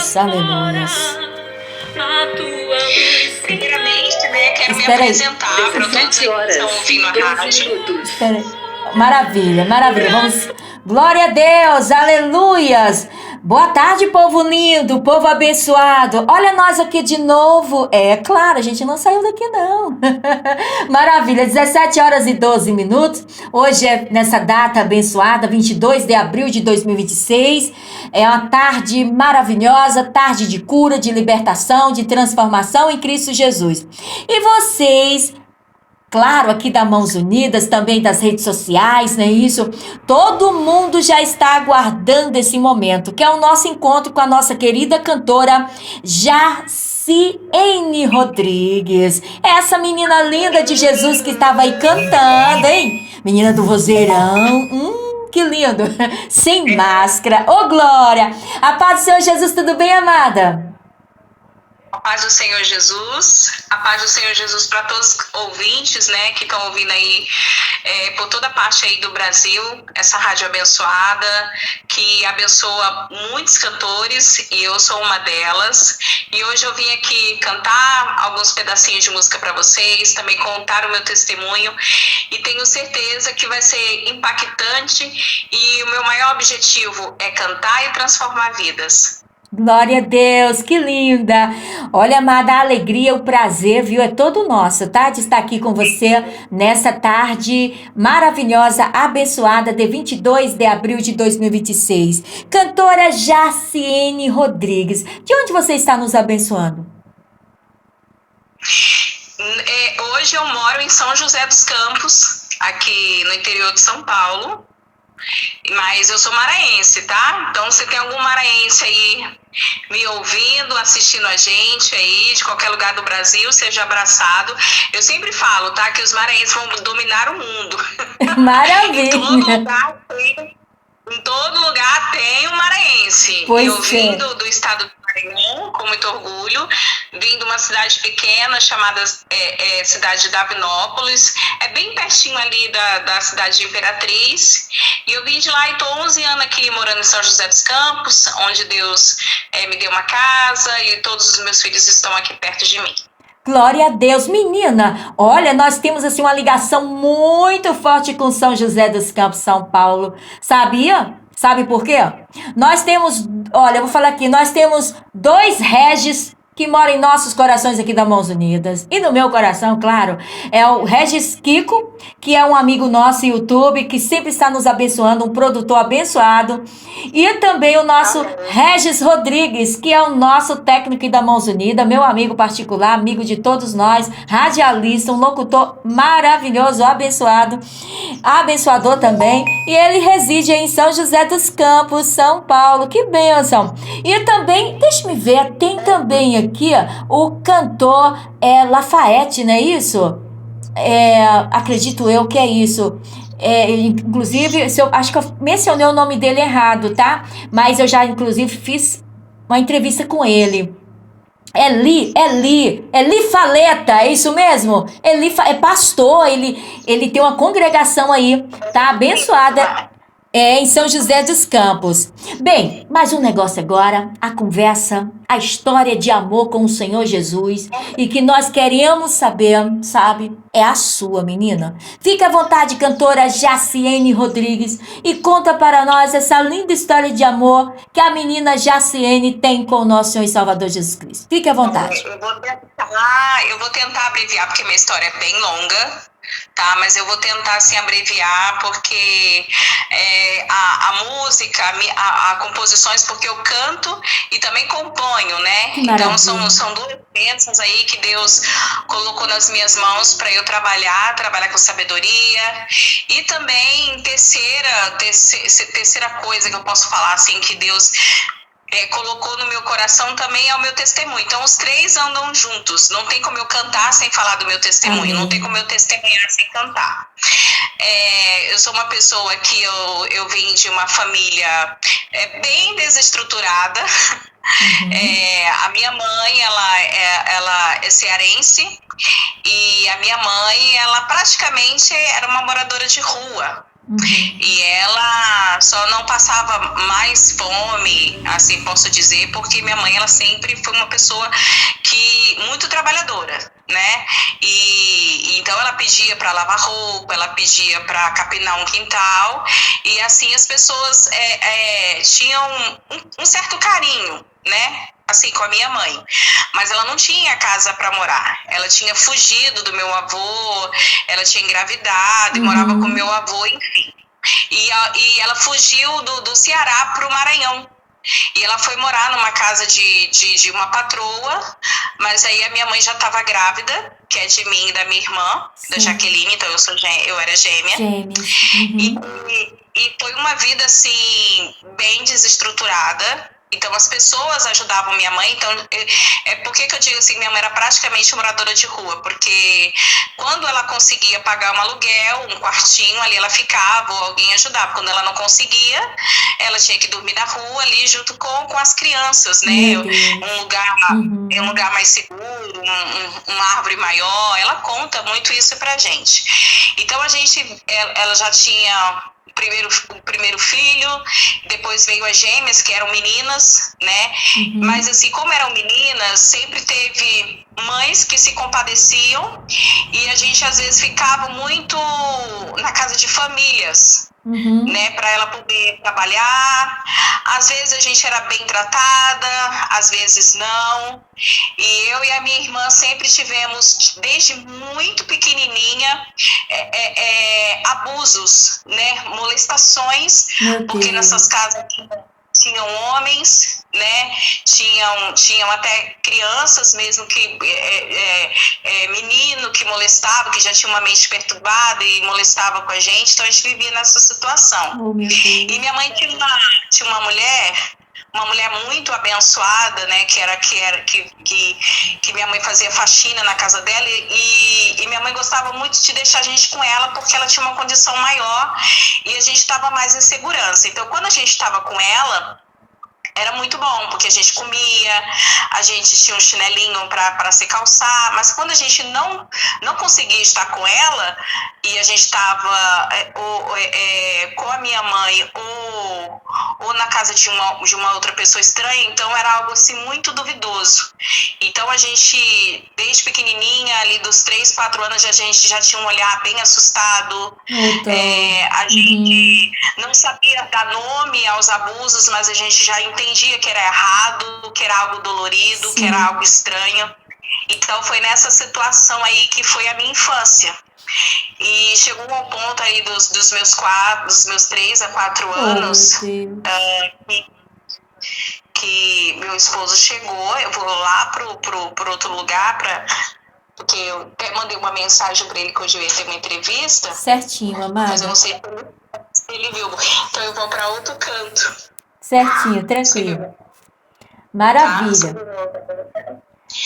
Aleluias, aleluias. Primeiramente, né, quero me apresentar para todos que estão ouvindo a rádio. Espera aí. Maravilha, maravilha. Vamos. Glória a Deus, aleluias. Boa tarde, povo lindo, povo abençoado. Olha nós aqui de novo. É claro, a gente não saiu daqui não. Maravilha, 17h12. Hoje é nessa data abençoada, 22 de abril de 2026. É uma tarde maravilhosa, tarde de cura, de libertação, de transformação em Cristo Jesus. E vocês, claro, aqui da Mãos Unidas, também das redes sociais, não é isso? Todo mundo já está aguardando esse momento, que é o nosso encontro com a nossa querida cantora Jaciene Rodrigues. Essa menina linda de Jesus que estava aí cantando, hein? Menina do vozeirão, que lindo! Sem máscara, ô glória! A paz do Senhor Jesus, tudo bem, amada? A paz do Senhor Jesus, a paz do Senhor Jesus para todos os ouvintes, né, que estão ouvindo aí por toda parte aí do Brasil, essa rádio abençoada, que abençoa muitos cantores, e eu sou uma delas. E hoje eu vim aqui cantar alguns pedacinhos de música para vocês, também contar o meu testemunho, e tenho certeza que vai ser impactante, e o meu maior objetivo é cantar e transformar vidas. Glória a Deus, que linda! Olha, amada, a alegria, o prazer, viu? É todo nosso, tá? De estar aqui com você nessa tarde maravilhosa, abençoada, de 22 de abril de 2026. Cantora Jaciene Rodrigues, de onde você está nos abençoando? Hoje eu moro em São José dos Campos, aqui no interior de São Paulo. Mas eu sou maranhense, tá? Então, se tem algum maranhense aí me ouvindo, assistindo a gente aí, de qualquer lugar do Brasil, seja abraçado. Eu sempre falo, tá? Que os maranhenses vão dominar o mundo. Maravilha! Em todo lugar tem um maranhense. Pois eu vim do estado do Maranhão, com muito orgulho, vim de uma cidade pequena chamada cidade de Davinópolis, é bem pertinho ali da cidade de Imperatriz, e eu vim de lá e estou 11 anos aqui morando em São José dos Campos, onde Deus me deu uma casa e todos os meus filhos estão aqui perto de mim. Glória a Deus. Menina, olha, nós temos assim uma ligação muito forte com São José dos Campos, São Paulo. Sabia? Sabe por quê? Nós temos, olha, eu vou falar aqui, nós temos 2 Regis que moram em nossos corações aqui da Mãos Unidas. E no meu coração, claro, é o Regis Kiko, que é um amigo nosso YouTube, que sempre está nos abençoando, um produtor abençoado. E também o nosso Regis Rodrigues, que é o nosso técnico da Mãos Unidas, meu amigo particular, amigo de todos nós, radialista, um locutor maravilhoso, abençoado, abençoador também. E ele reside em São José dos Campos, São Paulo. Que bênção! E também, deixa-me ver, tem também aqui o cantor Lafayette, não é isso? Acredito eu que é isso. Inclusive, acho que eu mencionei o nome dele errado, tá? Mas eu já, inclusive, fiz uma entrevista com ele. Eli Faleta, é isso mesmo? É pastor, ele tem uma congregação aí, tá? Abençoada. Em São José dos Campos. Bem, mas o negócio agora, a conversa, a história de amor com o Senhor Jesus e que nós queremos saber, sabe, é a sua, menina. Fique à vontade, cantora Jaciene Rodrigues, e conta para nós essa linda história de amor que a menina Jaciene tem com o nosso Senhor e Salvador Jesus Cristo. Fique à vontade. Eu vou tentar abreviar, porque minha história é bem longa. Tá, mas eu vou tentar assim abreviar, porque a música, a composições, porque eu canto e também componho, né? Então são 2 bênçãos aí que Deus colocou nas minhas mãos para eu trabalhar com sabedoria. E também terceira coisa que eu posso falar assim, que Deus colocou no meu coração também é o meu testemunho. Então os 3 andam juntos. Não tem como eu cantar sem falar do meu testemunho. Amém. Não tem como eu testemunhar sem cantar. Eu sou uma pessoa que eu vim de uma família bem desestruturada. A minha mãe, ela é cearense, e a minha mãe, ela praticamente era uma moradora de rua. Uhum. E ela só não passava mais fome, assim posso dizer, porque minha mãe ela sempre foi uma pessoa que muito trabalhadora, né? E então ela pedia para lavar roupa, ela pedia para capinar um quintal, e assim as pessoas tinham um certo carinho, né? Assim, com a minha mãe. Mas ela não tinha casa para morar. Ela tinha fugido do meu avô, ela tinha engravidado e morava com meu Uhum. avô, enfim. E ela fugiu do Ceará para o Maranhão. E ela foi morar numa casa de uma patroa, mas aí a minha mãe já estava grávida, que é de mim e da minha irmã, da Sim. Jaqueline, então eu era gêmea. Gêmeos. E, Uhum. e foi uma vida, assim, bem desestruturada. Então, as pessoas ajudavam minha mãe. Então, por que eu digo assim, minha mãe era praticamente moradora de rua? Porque quando ela conseguia pagar um aluguel, um quartinho ali, ela ficava, ou alguém ajudava. Quando ela não conseguia, ela tinha que dormir na rua ali, junto com as crianças, né? Meu Deus. Um Uhum. lugar mais seguro, uma árvore maior. Ela conta muito isso pra gente. Então, ela já tinha o primeiro filho, depois veio as gêmeas, que eram meninas, né? Mas Uhum. assim, como eram meninas, sempre teve mães que se compadeciam e a gente às vezes ficava muito na casa de famílias, Uhum. né, para ela poder trabalhar. Às vezes a gente era bem tratada, às vezes não. E eu e a minha irmã sempre tivemos, desde muito pequenininha, abusos, né, molestações, Meu porque nessas Deus. casas tinham homens, né? Tinham até crianças mesmo que menino que molestava, que já tinha uma mente perturbada e molestava com a gente, então a gente vivia nessa situação. Oh, meu E minha Deus. mãe tinha uma mulher muito abençoada, né? Que minha mãe fazia faxina na casa dela e minha mãe gostava muito de deixar a gente com ela porque ela tinha uma condição maior e a gente estava mais em segurança. Então, quando a gente estava com ela, era muito bom, porque a gente comia, a gente tinha um chinelinho para se calçar, mas quando a gente não conseguia estar com ela, e a gente estava com a minha mãe ou na casa de uma outra pessoa estranha, então era algo assim muito duvidoso. Então a gente, desde pequenininha, ali dos 3, 4 anos, a gente já tinha um olhar bem assustado, Oh, dó. a gente Uhum. não sabia dar nome aos abusos, mas a gente já entendia que era errado, que era algo dolorido, que era algo Sim. estranho. Então foi nessa situação aí que foi a minha infância. E chegou ao ponto aí dos meus 3 a 4 Oh, meu anos, Deus. que meu esposo chegou, eu vou lá pro outro lugar, porque eu até mandei uma mensagem para ele que hoje eu ia ter uma entrevista, Certinho, mas eu não amada. sei se ele viu. Então eu vou para outro canto. Certinho, Segura, tranquilo. tá? Maravilha.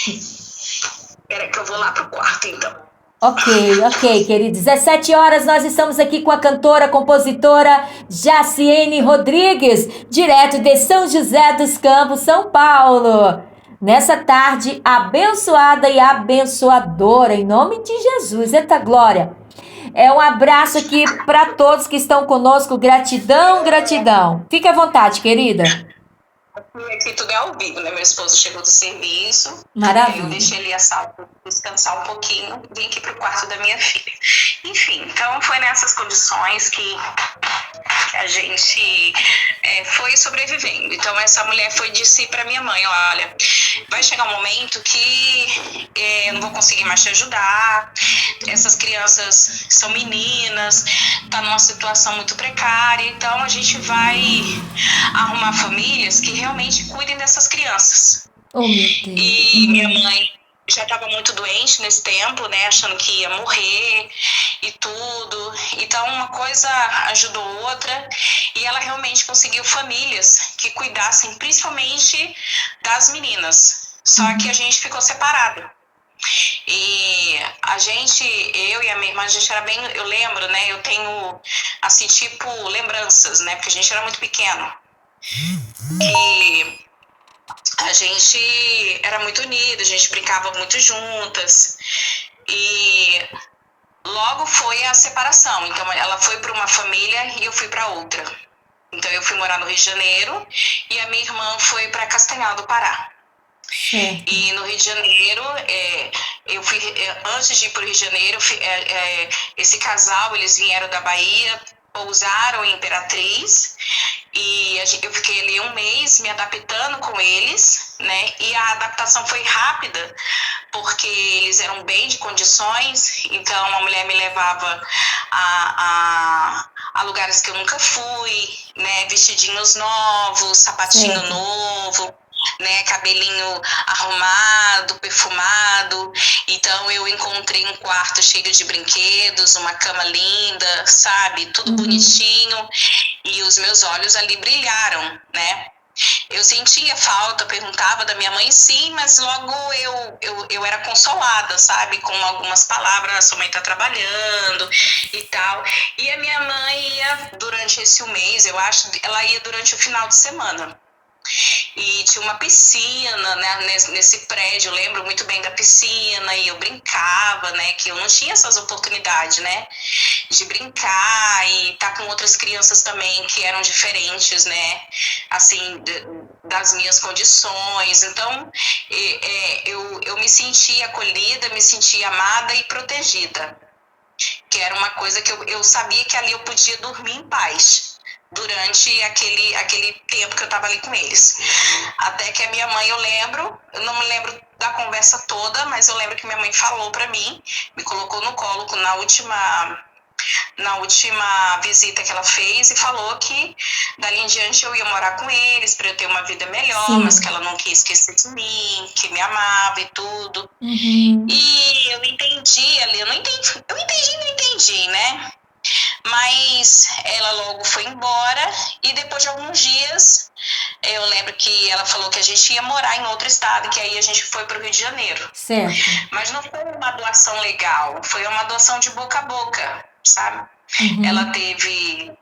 Espera que eu vou lá pro quarto, então. Ok, ok, querido. 17 horas, nós estamos aqui com a cantora, compositora Jaciene Rodrigues, direto de São José dos Campos, São Paulo. Nessa tarde abençoada e abençoadora, em nome de Jesus. Eita glória. É um abraço aqui para todos que estão conosco. Gratidão, gratidão. Fique à vontade, querida. Aqui tudo é ao vivo, né? Meu esposo chegou do serviço, e aí eu Maravilha. deixei ele a salvo descansar um pouquinho, vim aqui pro quarto da minha filha. Enfim, então foi nessas condições que a gente foi sobrevivendo. Então essa mulher disse para minha mãe, olha, vai chegar um momento que eu não vou conseguir mais te ajudar, essas crianças são meninas, tá numa situação muito precária, então a gente vai arrumar famílias que realmente cuidem dessas crianças. Oh, meu Deus. E minha Uhum. mãe já estava muito doente nesse tempo, né, achando que ia morrer e tudo. Então uma coisa ajudou outra e ela realmente conseguiu famílias que cuidassem principalmente das meninas. Só que a Uhum. gente ficou separado. E eu e a minha irmã, a gente era bem, eu lembro, né, eu tenho assim, tipo, lembranças, né, porque a gente era muito pequeno. E a gente era muito unida, a gente brincava muito juntas. E logo foi a separação. Então, ela foi para uma família e eu fui para outra. Então, eu fui morar no Rio de Janeiro e a minha irmã foi para Castanhal do Pará. Certo. E no Rio de Janeiro, eu fui, antes de ir para o Rio de Janeiro, esse casal, eles vieram da Bahia, pousaram em Imperatriz, e eu fiquei ali um mês me adaptando com eles, né? E a adaptação foi rápida, porque eles eram bem de condições, então a mulher me levava a lugares que eu nunca fui, né? Vestidinhos novos, sapatinho Certo. novo, né, cabelinho arrumado, perfumado. Então eu encontrei um quarto cheio de brinquedos, uma cama linda, sabe, tudo bonitinho, e os meus olhos ali brilharam, né? Eu sentia falta, perguntava da minha mãe, sim, mas logo eu era consolada, sabe? Com algumas palavras, sua mãe tá trabalhando e tal. E a minha mãe ia durante esse mês, eu acho, ela ia durante o final de semana. E tinha uma piscina, né, nesse prédio, eu lembro muito bem da piscina, e eu brincava, né, que eu não tinha essas oportunidades, né, de brincar e estar com outras crianças também que eram diferentes, né, assim, das minhas condições. Então, eu me sentia acolhida, me sentia amada e protegida, que era uma coisa que eu sabia que ali eu podia dormir em paz durante aquele tempo que eu estava ali com eles. Até que a minha mãe, eu não me lembro da conversa toda, mas eu lembro que minha mãe falou para mim, me colocou no colo na última visita que ela fez, e falou que dali em diante eu ia morar com eles para eu ter uma vida melhor. Sim. Mas que ela não quis esquecer de mim, que me amava e tudo. E eu entendi ali, eu entendi e não entendi, né? Mas ela logo foi embora, e depois de alguns dias, eu lembro que ela falou que a gente ia morar em outro estado, que aí a gente foi para o Rio de Janeiro. Certo. Mas não foi uma doação legal, foi uma doação de boca a boca, sabe? Ela teve,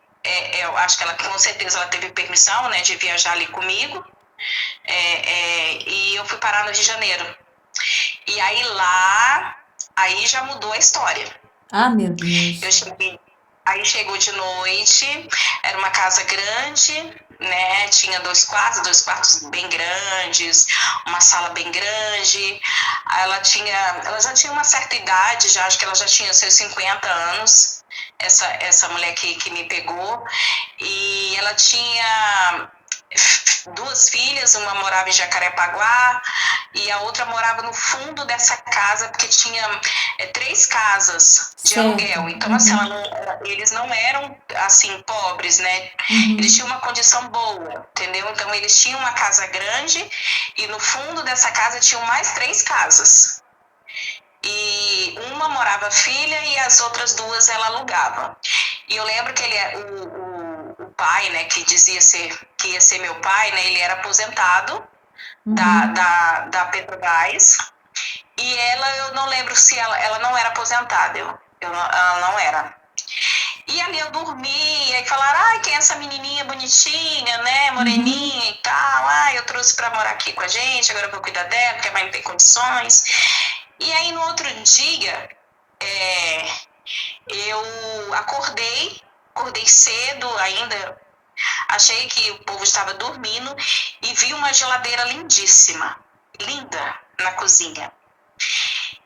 eu acho que ela com certeza ela teve permissão, né, de viajar ali comigo, e eu fui parar no Rio de Janeiro. E aí já mudou a história. Ah, meu Deus. Eu cheguei. Aí chegou de noite, era uma casa grande, né? Tinha dois quartos bem grandes, uma sala bem grande. Ela já tinha uma certa idade, já acho que ela já tinha seus 50 anos, essa mulher que me pegou. E ela tinha duas filhas, uma morava em Jacarepaguá e a outra morava no fundo dessa casa, porque tinha 3 casas de aluguel. Então, assim, eles não eram, assim, pobres, né? Eles tinham uma condição boa, entendeu? Então, eles tinham uma casa grande e no fundo dessa casa tinham mais 3 casas. E uma morava a filha e as outras 2 ela alugava. E eu lembro que o pai, né, que que ia ser meu pai, né, ele era aposentado da Petrobras, e eu não lembro se ela não era aposentada, ela não era. E ali eu dormi, e aí falaram, quem é essa menininha bonitinha, né, moreninha e tal, eu trouxe pra morar aqui com a gente, agora eu vou cuidar dela, porque a mãe não tem condições. E aí no outro dia, eu acordei cedo ainda, achei que o povo estava dormindo e vi uma geladeira lindíssima, linda, na cozinha.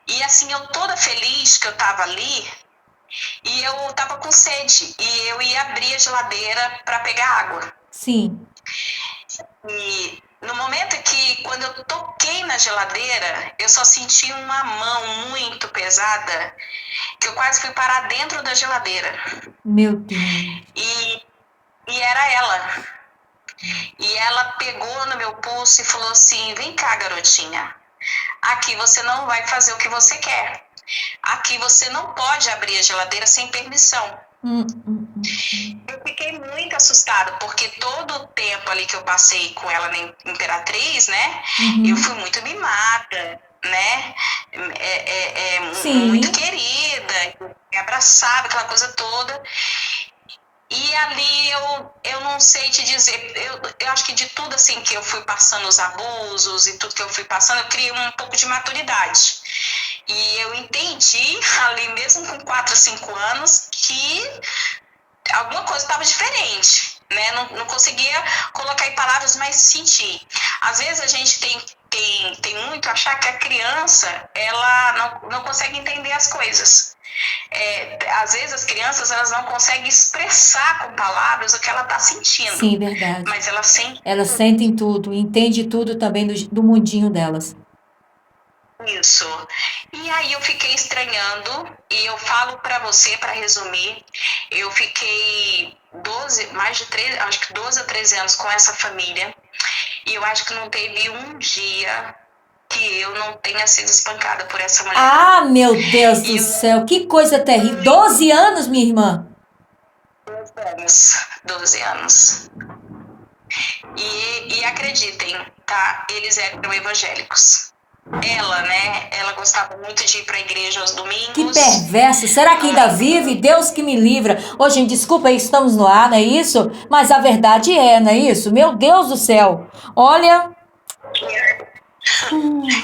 E assim, eu toda feliz que eu estava ali, e eu estava com sede, e eu ia abrir a geladeira para pegar água. Sim. E no momento quando eu toquei na geladeira, eu só senti uma mão muito pesada, que eu quase fui parar dentro da geladeira. Meu Deus. E era ela. E ela pegou no meu pulso e falou assim, vem cá, garotinha. Aqui você não vai fazer o que você quer. Aqui você não pode abrir a geladeira sem permissão. Eu fiquei muito assustada, porque todo o tempo ali que eu passei com ela na Imperatriz, né? Eu fui muito mimada, né? Muito querida, me abraçava, aquela coisa toda. E ali eu não sei te dizer, eu acho que de tudo assim que eu fui passando, os abusos e tudo que eu fui passando, eu criei um pouco de maturidade. E eu entendi ali mesmo com 4, 5 anos que alguma coisa estava diferente, né? Não conseguia colocar em palavras, mas senti. Às vezes a gente tem muito achar que a criança ela não consegue entender as coisas. Às vezes as crianças elas não conseguem expressar com palavras o que ela está sentindo, Sim, verdade. mas ela sente Elas sentem tudo, entende tudo também do mundinho delas. isso. E aí eu fiquei estranhando e eu falo para você, para resumir, eu fiquei mais de 13, acho que 12 a 13 anos com essa família e eu acho que não teve um dia que eu não tenha sido espancada por essa mulher. Ah, meu Deus do E céu, que coisa terrível. 12 anos, minha irmã. 12 anos. E acreditem, tá? Eles eram evangélicos. Ela, né? Ela gostava muito de ir para a igreja aos Que domingos. perverso. Será que ainda vive? Deus que me livra. Ô, gente, desculpa aí, estamos no ar, não é isso? Mas a verdade é, não é isso? Meu Deus do céu. Olha.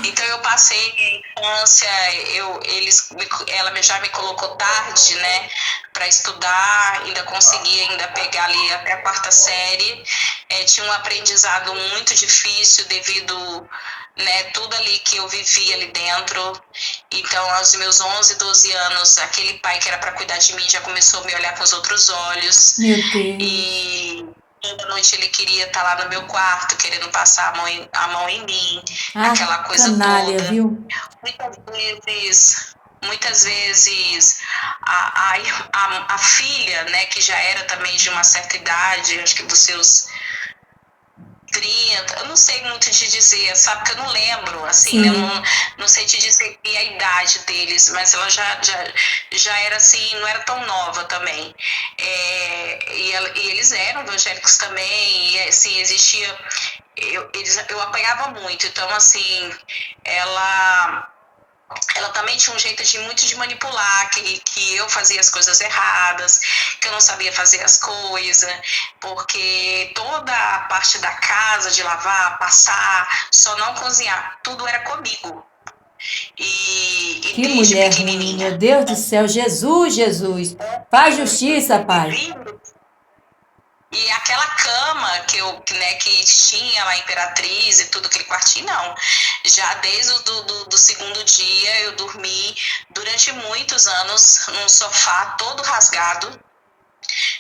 Então eu passei a infância, ela já me colocou tarde, né, para estudar, ainda consegui ainda pegar ali até a 4ª série. Tinha um aprendizado muito difícil devido, né, tudo ali que eu vivi ali dentro. Então, aos meus 11, 12 anos, aquele pai que era para cuidar de mim já começou a me olhar com os outros olhos. Meu Deus. E toda noite ele queria estar lá no meu quarto, querendo passar a mão em mim, Ah, aquela coisa canalha, toda. viu? Muitas vezes a filha, né, que já era também de uma certa idade, acho que dos seus 30, eu não sei muito te dizer, sabe, que eu não lembro, assim, né? Eu não sei te dizer a idade deles, mas ela já era assim, não era tão nova também. E eles eram evangélicos também, e assim, existia. Eu apanhava muito, então assim, ela também tinha um jeito muito de manipular, que eu fazia as coisas erradas, que eu não sabia fazer as coisas, porque toda a parte da casa, de lavar, passar, só não cozinhar, tudo era comigo. E Que desde mulher ruim, meu pequenininha. Deus do céu. Jesus, Jesus. Faz justiça, Pai. E aquela cama que tinha lá, Imperatriz e tudo, aquele quartinho, não. Já desde do segundo dia, eu dormi durante muitos anos num sofá todo rasgado,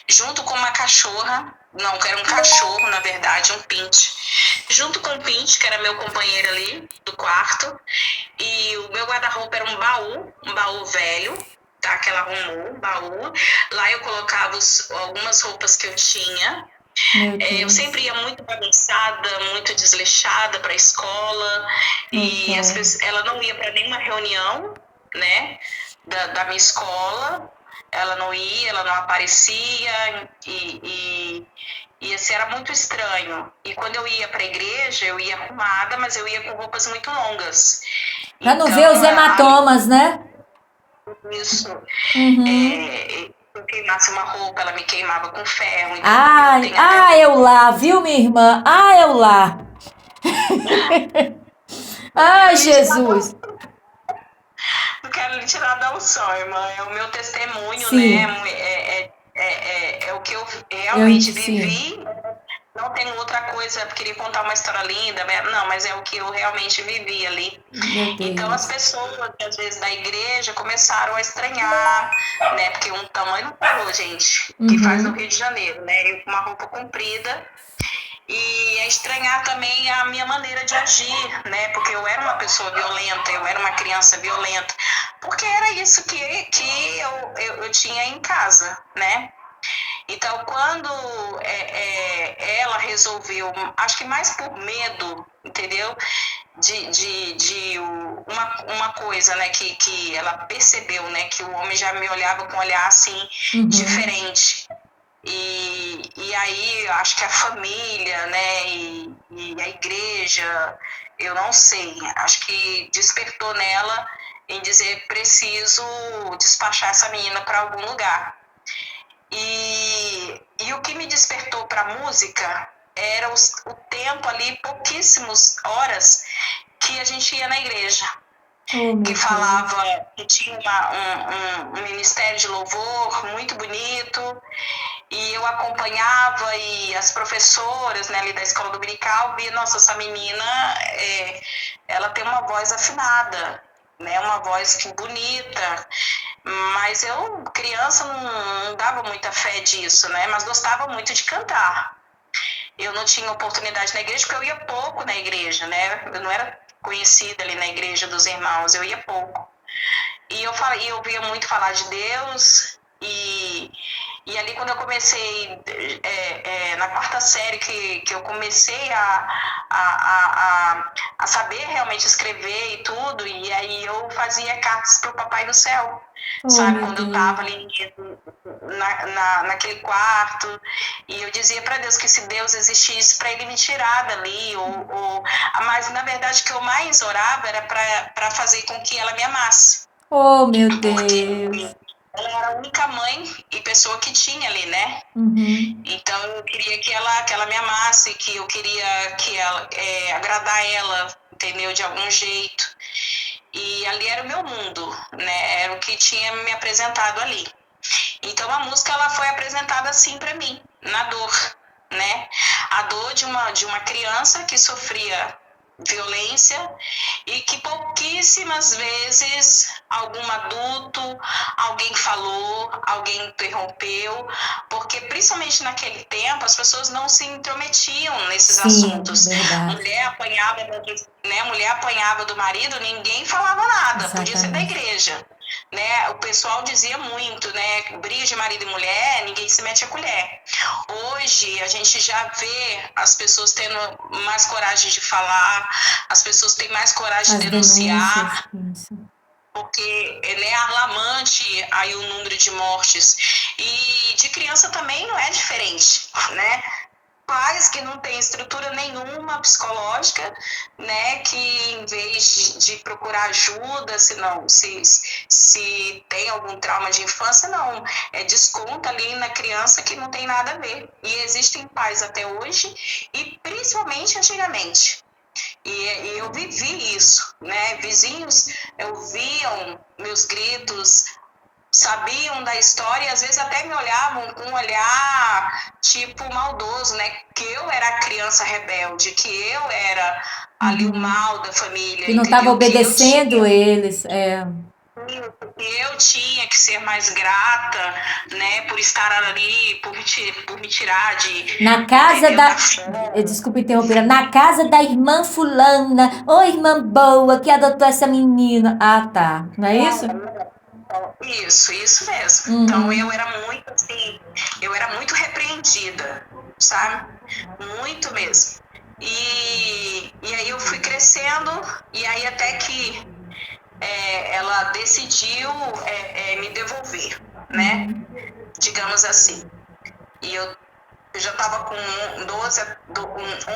junto com uma cachorra, não, que era um cachorro, na verdade, um pinte. Junto com o pinte, que era meu companheiro ali do quarto, e o meu guarda-roupa era um baú velho, tá? Que ela arrumou, um baú. Lá eu colocava algumas roupas que eu tinha. Eu sempre ia muito bagunçada, muito desleixada para a escola, e ela não ia para nenhuma reunião, né, da minha escola, ela não ia, ela não aparecia, e assim, era muito estranho. E quando eu ia para a igreja, eu ia arrumada, mas eu ia com roupas muito longas. Pra não ver os hematomas, né? Isso. Uhum. Eu queimasse uma roupa, ela me queimava com ferro. Então Eu lá, viu, minha irmã? Eu lá. Ai, Jesus. Não quero lhe tirar da unção, irmã. É o meu testemunho, Sim. né? É o que eu realmente vivi. Sim. Não tem outra coisa, queria contar uma história linda, não, mas é o que eu realmente vivi ali. Então as pessoas, às vezes, da igreja começaram a estranhar, né? Porque um tamanho não falou, gente, que faz no Rio de Janeiro, né? Eu com uma roupa comprida. E a estranhar também a minha maneira de agir, né? Porque eu era uma pessoa violenta, eu era uma criança violenta. Porque era isso que eu tinha em casa, né? Então, quando ela resolveu, acho que mais por medo, entendeu? De uma coisa, né, que ela percebeu, né, que o homem já me olhava com um olhar assim, diferente. E aí, acho que a família, né, e a igreja, eu não sei, acho que despertou nela em dizer, preciso despachar essa menina para algum lugar. E o que me despertou para a música era o tempo ali, pouquíssimas horas que a gente ia na igreja. Oh, meu que Deus. falava que tinha um ministério de louvor muito bonito, e eu acompanhava, e as professoras, né, ali da escola dominical via, nossa, essa menina, ela tem uma voz afinada, né, uma voz bonita, mas eu, criança, não dava muita fé disso, né, mas gostava muito de cantar. Eu não tinha oportunidade na igreja, porque eu ia pouco na igreja, né, eu não era conhecida ali na igreja dos irmãos, eu ia pouco. E eu ouvia muito falar de Deus, e ali quando eu comecei, na quarta série, que eu comecei a saber realmente escrever e tudo, e aí eu fazia cartas para o Papai do Céu, Oh, sabe? meu Quando eu estava Deus. ali naquele quarto, e eu dizia para Deus que se Deus existisse, para Ele me tirar dali, mas na verdade o que eu mais orava era para fazer com que ela me amasse, Oh, meu porque Deus. ela era a única mãe e pessoa que tinha ali, né? Uhum. Então eu queria que ela me amasse, que eu queria que ela agradar ela, entendeu? De algum jeito. E ali era o meu mundo, né? Era o que tinha me apresentado ali. Então a música ela foi apresentada assim para mim, na dor, né? A dor de uma criança que sofria violência e que pouquíssimas vezes algum adulto, alguém falou, alguém interrompeu, porque principalmente naquele tempo as pessoas não se intrometiam nesses Sim, assuntos. verdade. Mulher apanhava do marido, ninguém falava nada, podia ser da Exatamente. igreja, né? O pessoal dizia muito, né? Briga de marido e mulher, ninguém se mete a colher. Hoje a gente já vê as pessoas tendo mais coragem de falar, as pessoas têm mais coragem de As denúncias, denunciar, isso. porque é alarmante aí o número de mortes. E de criança também não é diferente, né? Pais que não têm estrutura nenhuma psicológica, né, que em vez de procurar ajuda, se tem algum trauma de infância, não, desconta ali na criança que não tem nada a ver. E existem pais até hoje, e principalmente antigamente. E eu vivi isso, né? Vizinhos ouviam meus gritos, sabiam da história e às vezes até me olhavam com um olhar tipo maldoso, né? Que eu era a criança rebelde, que eu era ali o Uhum. mal da família, Que não estava entendeu? Que eu obedecendo tinha eles. É. que ser mais grata, né? Por estar ali, por me tirar Na casa entendeu? Da da. fome. Desculpa interromper. Na casa da irmã Fulana. Ô, irmã boa, que adotou essa menina. Ah, tá. Não é isso? Isso mesmo. Então eu Uhum. era muito assim, eu era muito repreendida, sabe? Muito mesmo. E aí eu fui crescendo, e aí até que ela decidiu me devolver, né? Uhum. Digamos assim. E eu já estava com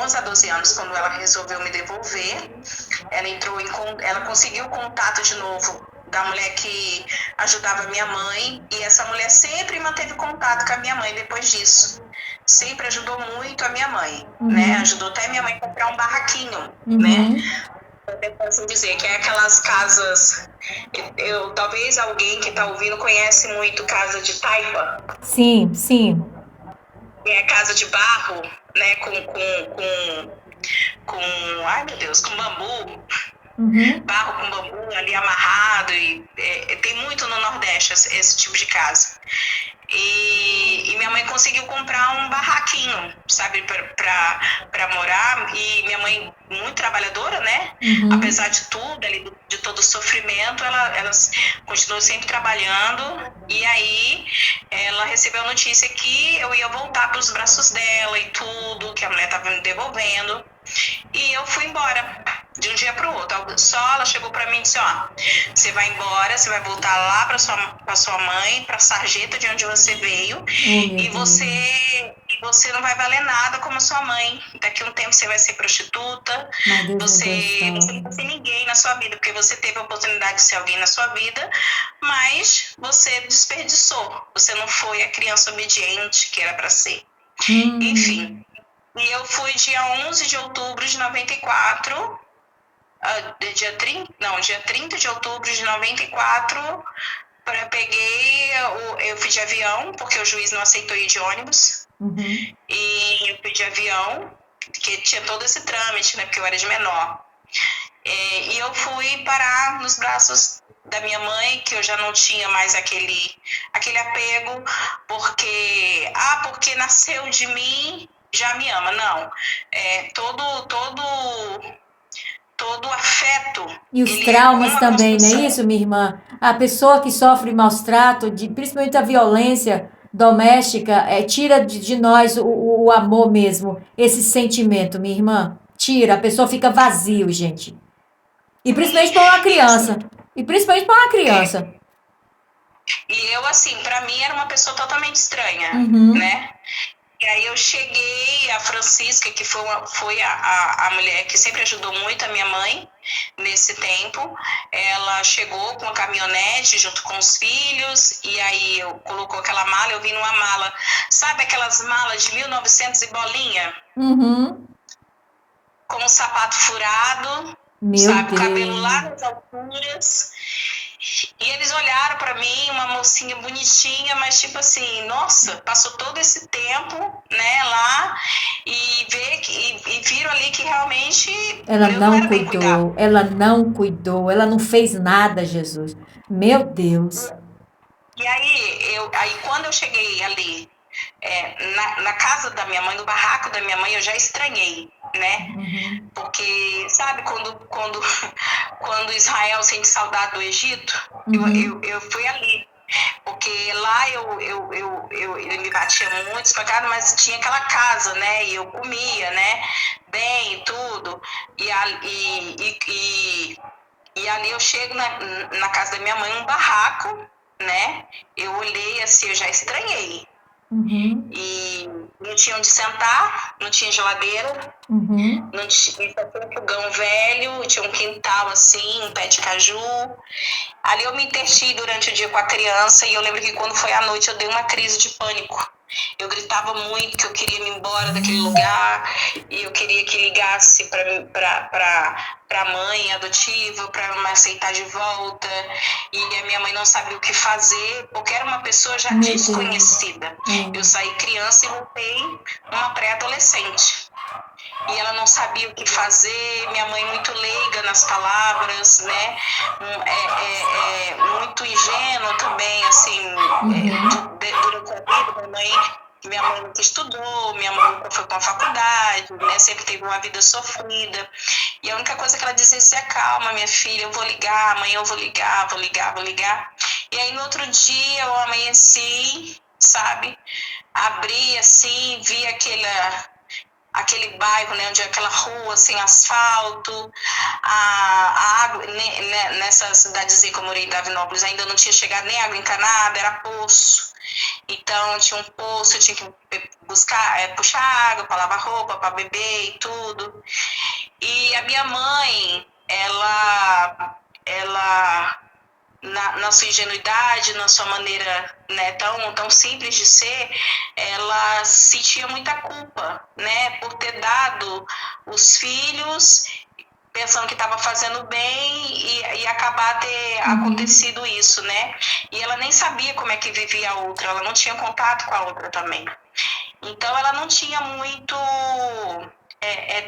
11 a 12 anos quando ela resolveu me devolver. Ela conseguiu o contato de novo da mulher que ajudava a minha mãe, e essa mulher sempre manteve contato com a minha mãe depois disso. Sempre ajudou muito a minha mãe, né? Uhum. Ajudou até a minha mãe a comprar um barraquinho, né? Uhum. Eu posso dizer que é aquelas casas. Talvez alguém que está ouvindo conhece muito casa de taipa, Sim, sim. que é casa de barro, né? Ai meu Deus, com bambu, Uhum. barro com bambu ali amarrado, e tem muito no Nordeste esse tipo de casa. E minha mãe conseguiu comprar um barraquinho, sabe, para morar. E minha mãe, muito trabalhadora, né? Uhum. Apesar de tudo, ali, de todo o sofrimento, ela continuou sempre trabalhando. E aí ela recebeu a notícia que eu ia voltar para os braços dela e tudo, que a mulher estava me devolvendo. E eu fui embora de um dia para o outro. Só ela chegou para mim e disse: ó, você vai embora, você vai voltar lá para sua mãe, para a sarjeta de onde você veio, Oh, meu e Deus. você não vai valer nada como a sua mãe. Daqui a um tempo você vai ser prostituta, Mas Deus me você não vai perdoe. ser ninguém na sua vida, porque você teve a oportunidade de ser alguém na sua vida, mas você desperdiçou. Você não foi a criança obediente que era para ser. Enfim. Hum. E eu fui dia 11 de outubro de 94, dia 30 de outubro de 94, eu fui de avião, porque o juiz não aceitou ir de ônibus. E eu fui de avião, que tinha todo esse trâmite, né, porque eu era de menor. E eu fui parar nos braços da minha mãe, que eu já não tinha mais aquele apego, porque nasceu de mim, já me ama. Não. Todo afeto. E os traumas também, não é isso, minha irmã? A pessoa que sofre maus trato, principalmente a violência doméstica, tira de nós o amor mesmo, esse sentimento, minha irmã. Tira, a pessoa fica vazio, gente. E principalmente para uma criança. E eu, assim, para mim era uma pessoa totalmente estranha, né? E aí eu cheguei, a Francisca, que foi a mulher que sempre ajudou muito a minha mãe nesse tempo, ela chegou com a caminhonete junto com os filhos, e aí eu colocou aquela mala, eu vim numa mala, sabe aquelas malas de 1900 e bolinha? Com o sapato furado, sabe, o cabelo lá nas alturas. E eles olharam para mim, uma mocinha bonitinha, mas tipo assim, nossa, passou todo esse tempo, né, lá, e viram ali que realmente ela eu não era bem cuidada. ela não fez nada, Jesus. Meu Deus. E aí quando eu cheguei ali, na casa da minha mãe, no barraco da minha mãe, eu já estranhei, né? Porque, sabe, quando Israel sente saudade do Egito, eu fui ali. Porque lá ele me batia muito, espancado, mas tinha aquela casa, né? E eu comia, né? Bem e tudo. E ali eu chego na casa da minha mãe, um barraco, né? Eu olhei assim, eu já estranhei. E não tinha onde sentar, não tinha geladeira, não tinha um fogão velho, tinha um quintal assim, um pé de caju. Ali eu me interti durante o dia com a criança, e eu lembro que quando foi à noite eu dei uma crise de pânico. Eu gritava muito que eu queria ir embora daquele lugar, e eu queria que ligasse para a mãe adotiva, para me aceitar de volta. E a minha mãe não sabia o que fazer, porque era uma pessoa já desconhecida. Eu saí criança e voltei uma pré-adolescente. E ela não sabia o que fazer, minha mãe muito leiga nas palavras, né? Muito ingênua também, assim, durante a vida, minha mãe nunca estudou, minha mãe nunca foi para a faculdade, né? Sempre teve uma vida sofrida. E a única coisa que ela dizia é: se acalma, minha filha, eu vou ligar, amanhã eu vou ligar. E aí no outro dia eu amanheci, sabe? Abri assim, vi aquele bairro, né, onde é aquela rua sem asfalto, a água, nessa cidadezinha que eu morei em Davinópolis, ainda não tinha chegado nem água encanada, era poço. Então tinha um poço, eu tinha que puxar água para lavar roupa, para beber e tudo. E a minha mãe, ela na sua ingenuidade, na sua maneira, né, tão simples de ser, ela sentia muita culpa, né, por ter dado os filhos pensando que estava fazendo bem e acabar ter acontecido isso, né? E ela nem sabia como é que vivia a outra, ela não tinha contato com a outra também. Então ela não tinha muito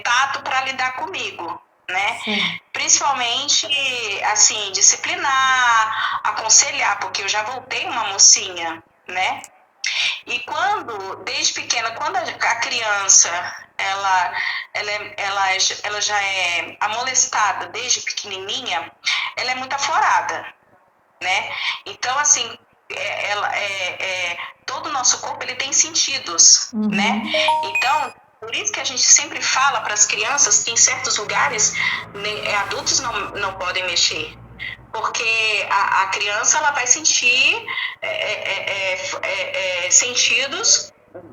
tato para lidar comigo, né? Sim. Principalmente, assim, disciplinar, aconselhar, porque eu já voltei uma mocinha, né? E desde pequena, quando a criança, ela já é amolestada desde pequenininha, ela é muito aflorada, né? Então, assim, todo o nosso corpo, ele tem sentidos, né? Então, por isso que a gente sempre fala para as crianças que em certos lugares adultos não podem mexer. Porque a criança, ela vai sentir sentidos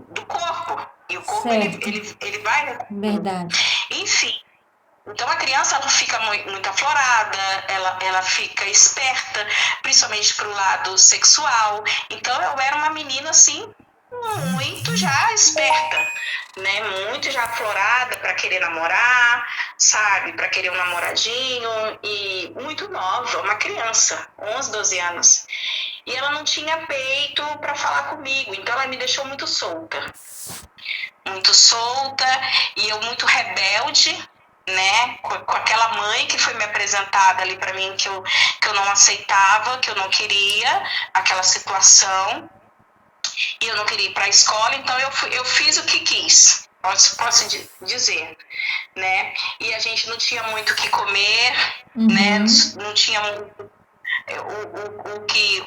do corpo. E o corpo, ele vai... Verdade. Enfim. Então a criança, ela fica muito aflorada, ela fica esperta, principalmente para o lado sexual. Então eu era uma menina assim, muito já esperta, né? Muito já aflorada para querer namorar, sabe? Para querer um namoradinho e muito nova, uma criança, 11, 12 anos. E ela não tinha peito para falar comigo, então ela me deixou muito solta e eu muito rebelde, né, com aquela mãe que foi me apresentada ali para mim que eu não aceitava, que eu não queria aquela situação e eu não queria ir para a escola, então eu fiz o que quis, posso dizer, né? E a gente não tinha muito o que comer, né? Não tinha muito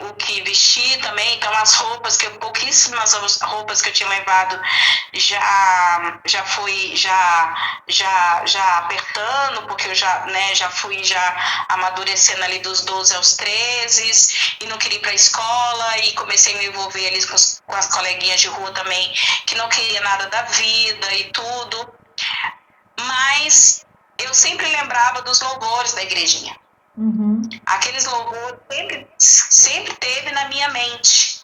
o que vestir também, então as roupas, pouquíssimas roupas que eu tinha levado já apertando, porque eu já fui já amadurecendo ali dos 12 aos 13 e não queria ir para a escola e comecei a me envolver ali com as coleguinhas de rua também, que não queria nada da vida e tudo, mas eu sempre lembrava dos louvores da igrejinha. Aqueles louvores sempre teve na minha mente.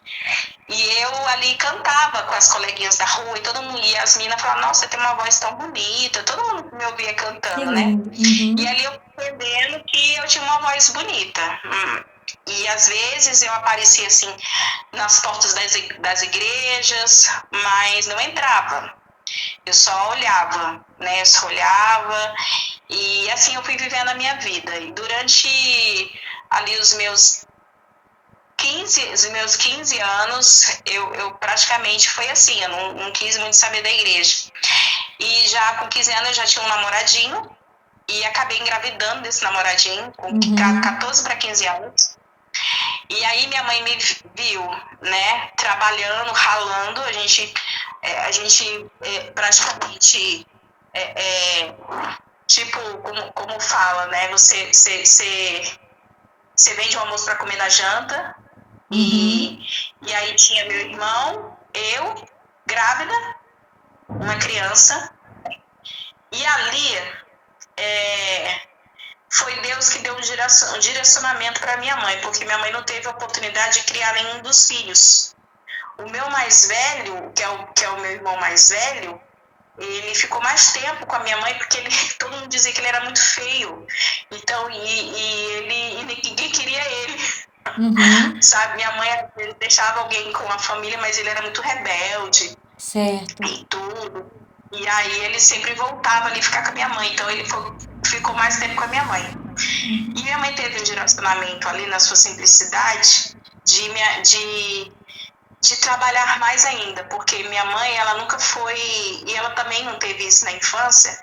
E eu ali cantava com as coleguinhas da rua e todo mundo, e as meninas falavam, nossa, você tem uma voz tão bonita, todo mundo me ouvia cantando, né? E ali eu percebendo que eu tinha uma voz bonita. E às vezes eu aparecia assim nas portas das igrejas, mas não entrava. Eu só olhava, né? Eu só olhava e assim eu fui vivendo a minha vida. E durante ali os meus 15 anos, eu praticamente foi assim, eu não quis muito saber da igreja. E já com 15 anos eu já tinha um namoradinho e acabei engravidando desse namoradinho, com 14 para 15 anos. E aí minha mãe me viu, né, trabalhando, ralando, a gente praticamente, tipo, como fala, né, você vende o almoço para comer na janta, e aí tinha meu irmão, eu, grávida, uma criança, e ali foi Deus que deu um direcionamento para minha mãe, porque minha mãe não teve a oportunidade de criar nenhum dos filhos. O meu mais velho, que é o meu irmão mais velho, ele ficou mais tempo com a minha mãe, porque todo mundo dizia que ele era muito feio. Então, e ninguém queria ele. Sabe, minha mãe deixava alguém com a família, mas ele era muito rebelde. Certo. E tudo. E aí ele sempre voltava ali ficar com a minha mãe. Então ele ficou mais tempo com a minha mãe. E minha mãe teve um direcionamento ali na sua simplicidade de trabalhar mais ainda, porque minha mãe, ela nunca foi, e ela também não teve isso na infância,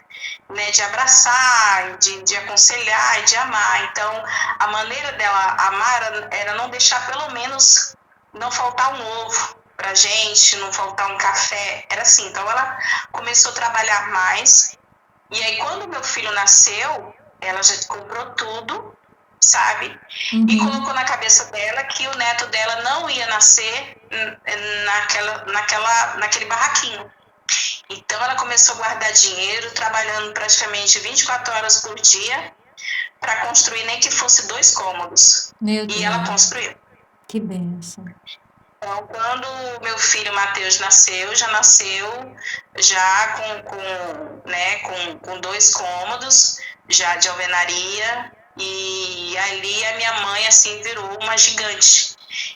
né, de abraçar, de aconselhar e de amar. Então, a maneira dela amar era não deixar, pelo menos, não faltar um ovo pra gente, não faltar um café, era assim. Então, ela começou a trabalhar mais, e aí, quando meu filho nasceu, ela já comprou tudo, sabe? E colocou na cabeça dela que o neto dela não ia nascer naquele barraquinho. Então ela começou a guardar dinheiro, trabalhando praticamente 24 horas por dia para construir nem que fosse 2 cômodos. Meu Deus. E ela construiu. Que bênção. Então, quando meu filho Matheus nasceu já com 2 cômodos, já de alvenaria, e ali a minha mãe assim virou uma gigante.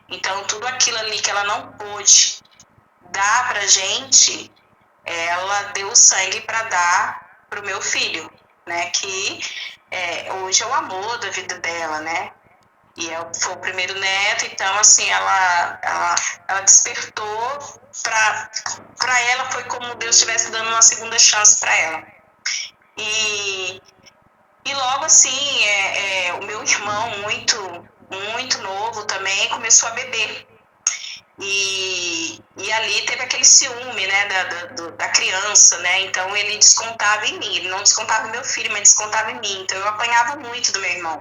Então tudo aquilo ali que ela não pôde dar pra gente, ela deu sangue para dar pro meu filho, né? Que hoje é o amor da vida dela, né? E foi o primeiro neto, então assim ela despertou para ela, foi como Deus estivesse dando uma segunda chance para ela. E logo assim o meu irmão muito novo também começou a beber. E ali teve aquele ciúme, né, da criança, né, então ele descontava em mim, ele não descontava em meu filho, mas descontava em mim, então eu apanhava muito do meu irmão.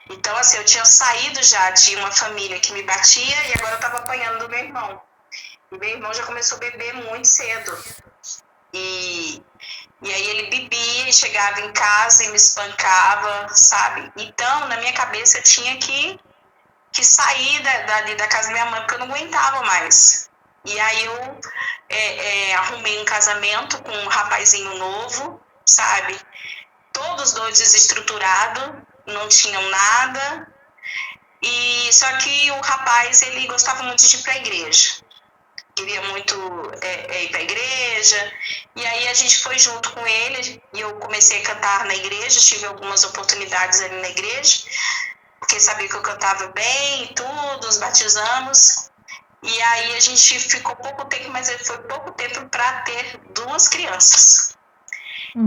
Então, assim, eu tinha saído já de uma família que me batia e agora eu estava apanhando do meu irmão. E meu irmão já começou a beber muito cedo. E aí ele bebia, chegava em casa e me espancava, sabe? Então, na minha cabeça, eu tinha que sair da casa da minha mãe, porque eu não aguentava mais, E aí eu arrumei um casamento com um rapazinho novo, sabe? Todos dois desestruturados, não tinham nada. E só que o rapaz, ele gostava muito de ir para a igreja. Queria muito ir para a igreja. E aí a gente foi junto com ele e eu comecei a cantar na igreja. Tive algumas oportunidades ali na igreja, porque sabia que eu cantava bem e tudo, nos batizamos. E aí a gente ficou pouco tempo, mas foi pouco tempo para ter 2 crianças.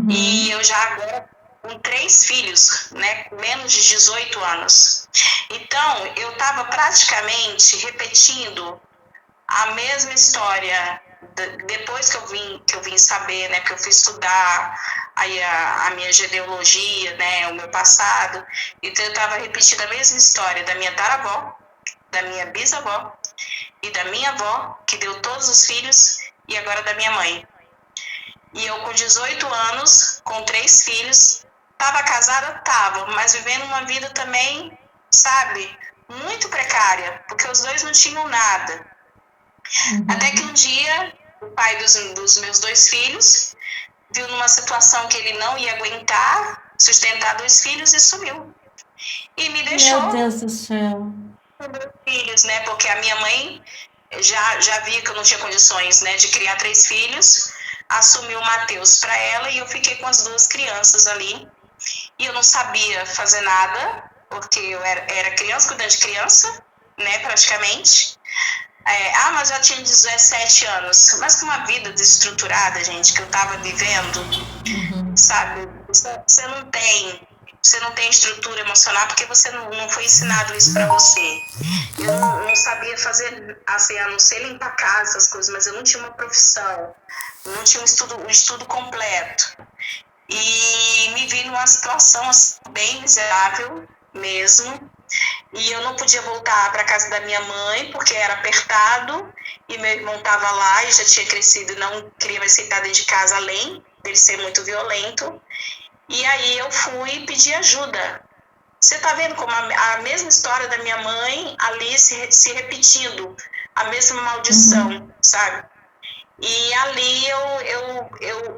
E eu já agora com 3 filhos, né, com menos de 18 anos. Então, eu estava praticamente repetindo a mesma história depois que eu vim saber, né, que eu fui estudar aí a minha genealogia, né, o meu passado. Então, eu estava repetindo a mesma história da minha taravó, da minha bisavó e da minha avó, que deu todos os filhos, e agora da minha mãe. E eu com 18 anos, com 3 filhos, estava casada? Estava, mas vivendo uma vida também, sabe, muito precária, porque os dois não tinham nada. Até que um dia, o pai dos meus 2 filhos viu numa situação que ele não ia aguentar sustentar 2 filhos e sumiu. E me deixou Meu Deus do céu. com 2 filhos, né? Porque a minha mãe já via que eu não tinha condições, né, de criar 3 filhos, assumiu o Matheus para ela e eu fiquei com as 2 crianças ali. E eu não sabia fazer nada, porque eu era criança, cuidando de criança, né, praticamente. Mas já tinha 17 anos. Mas com uma vida desestruturada, gente, que eu estava vivendo, sabe? Você não tem estrutura emocional porque você não foi ensinado isso para você. Eu não sabia fazer, assim, a não ser limpar a casa, essas coisas, mas eu não tinha uma profissão, não tinha um estudo completo. E me vi numa situação assim, bem miserável mesmo. E eu não podia voltar para casa da minha mãe porque era apertado e meu irmão estava lá e já tinha crescido e não queria mais sentar dentro de casa, além dele ser muito violento. E aí eu fui pedir ajuda. Você está vendo como a mesma história da minha mãe ali se repetindo, a mesma maldição, sabe? E ali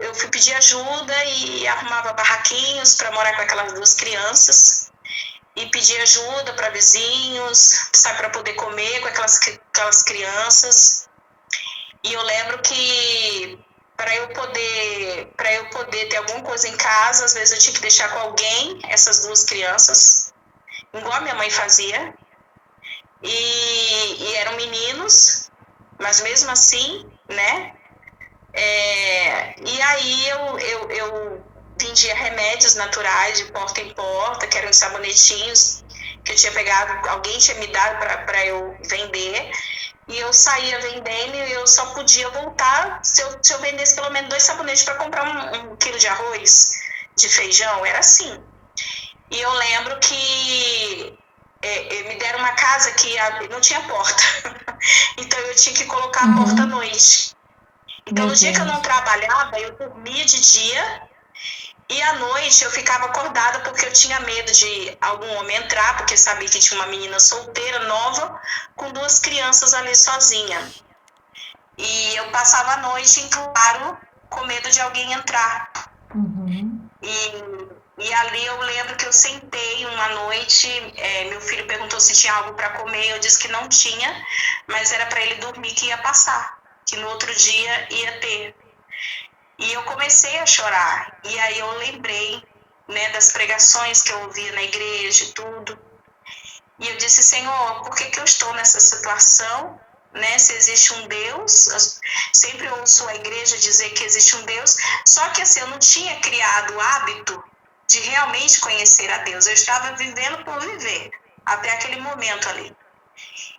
eu fui pedir ajuda e arrumava barraquinhos para morar com aquelas 2 crianças. E pedir ajuda para vizinhos, sabe, para poder comer com aquelas crianças. E eu lembro que para eu poder ter alguma coisa em casa, às vezes eu tinha que deixar com alguém essas 2 crianças, igual a minha mãe fazia. E eram meninos, mas mesmo assim, né? E aí eu vendia remédios naturais de porta em porta, que eram sabonetinhos que eu tinha pegado, alguém tinha me dado para eu vender, e eu saía vendendo e eu só podia voltar se eu vendesse pelo menos 2 sabonetes para comprar um quilo de arroz, de feijão, era assim. E eu lembro que me deram uma casa que não tinha porta, então eu tinha que colocar a porta à noite. Então, no dia que eu não trabalhava, eu dormia de dia e à noite eu ficava acordada porque eu tinha medo de algum homem entrar, porque sabia que tinha uma menina solteira, nova, com 2 crianças ali sozinha. E eu passava a noite em claro com medo de alguém entrar. E ali eu lembro que eu sentei uma noite, meu filho perguntou se tinha algo para comer, eu disse que não tinha, mas era para ele dormir que ia passar, que no outro dia ia ter. E eu comecei a chorar, e aí eu lembrei, né, das pregações que eu ouvia na igreja e tudo. E eu disse, Senhor, por que eu estou nessa situação? Né? Se existe um Deus, eu sempre ouço a igreja dizer que existe um Deus, só que assim, eu não tinha criado o hábito de realmente conhecer a Deus, eu estava vivendo por viver, até aquele momento ali.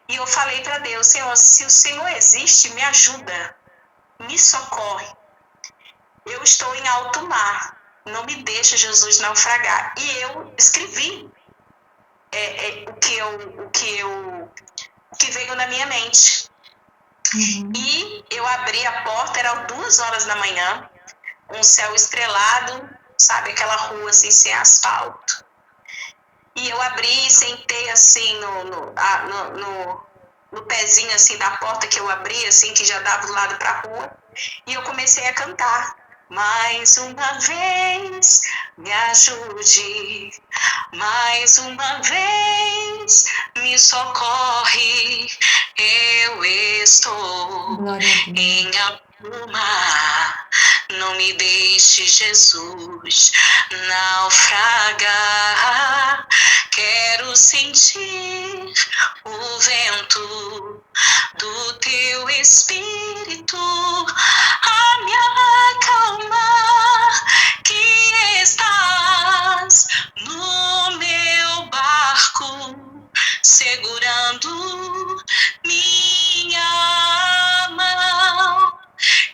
E eu falei para Deus, Senhor, se o Senhor existe, me ajuda, me socorre. Eu estou em alto mar, não me deixa, Jesus, naufragar. E eu escrevi o que veio na minha mente. E eu abri a porta, eram 2 horas da manhã, um céu estrelado, sabe, aquela rua assim, sem asfalto. E eu abri e sentei assim no pezinho assim da porta que eu abri, assim, que já dava do lado para a rua, e eu comecei a cantar. Mais uma vez, me ajude, mais uma vez, me socorre, eu estou em alma, não me deixe, Jesus, naufragar. Quero sentir o vento do teu Espírito a me acalmar, que estás no meu barco, segurando minha mão.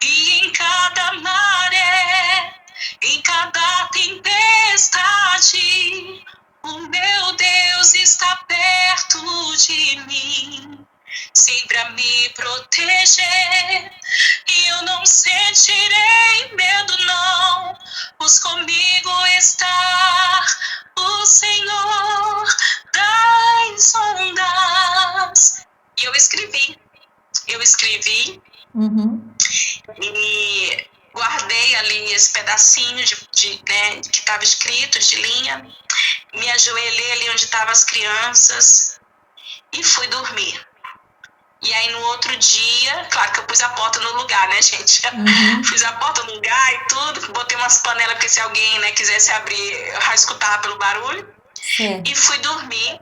E em cada maré, em cada tempestade, o meu Deus está perto de mim, sempre a me proteger. E eu não sentirei medo, não, pois comigo está o Senhor das ondas. E eu escrevi. E guardei ali esse pedacinho né, que estava escrito, de linha, me ajoelhei ali onde estavam as crianças e fui dormir. E aí no outro dia, claro que eu pus a porta no lugar, né, gente? Fiz a porta no lugar e tudo, botei umas panelas, porque se alguém, né, quisesse abrir, eu já escutava pelo barulho. E fui dormir.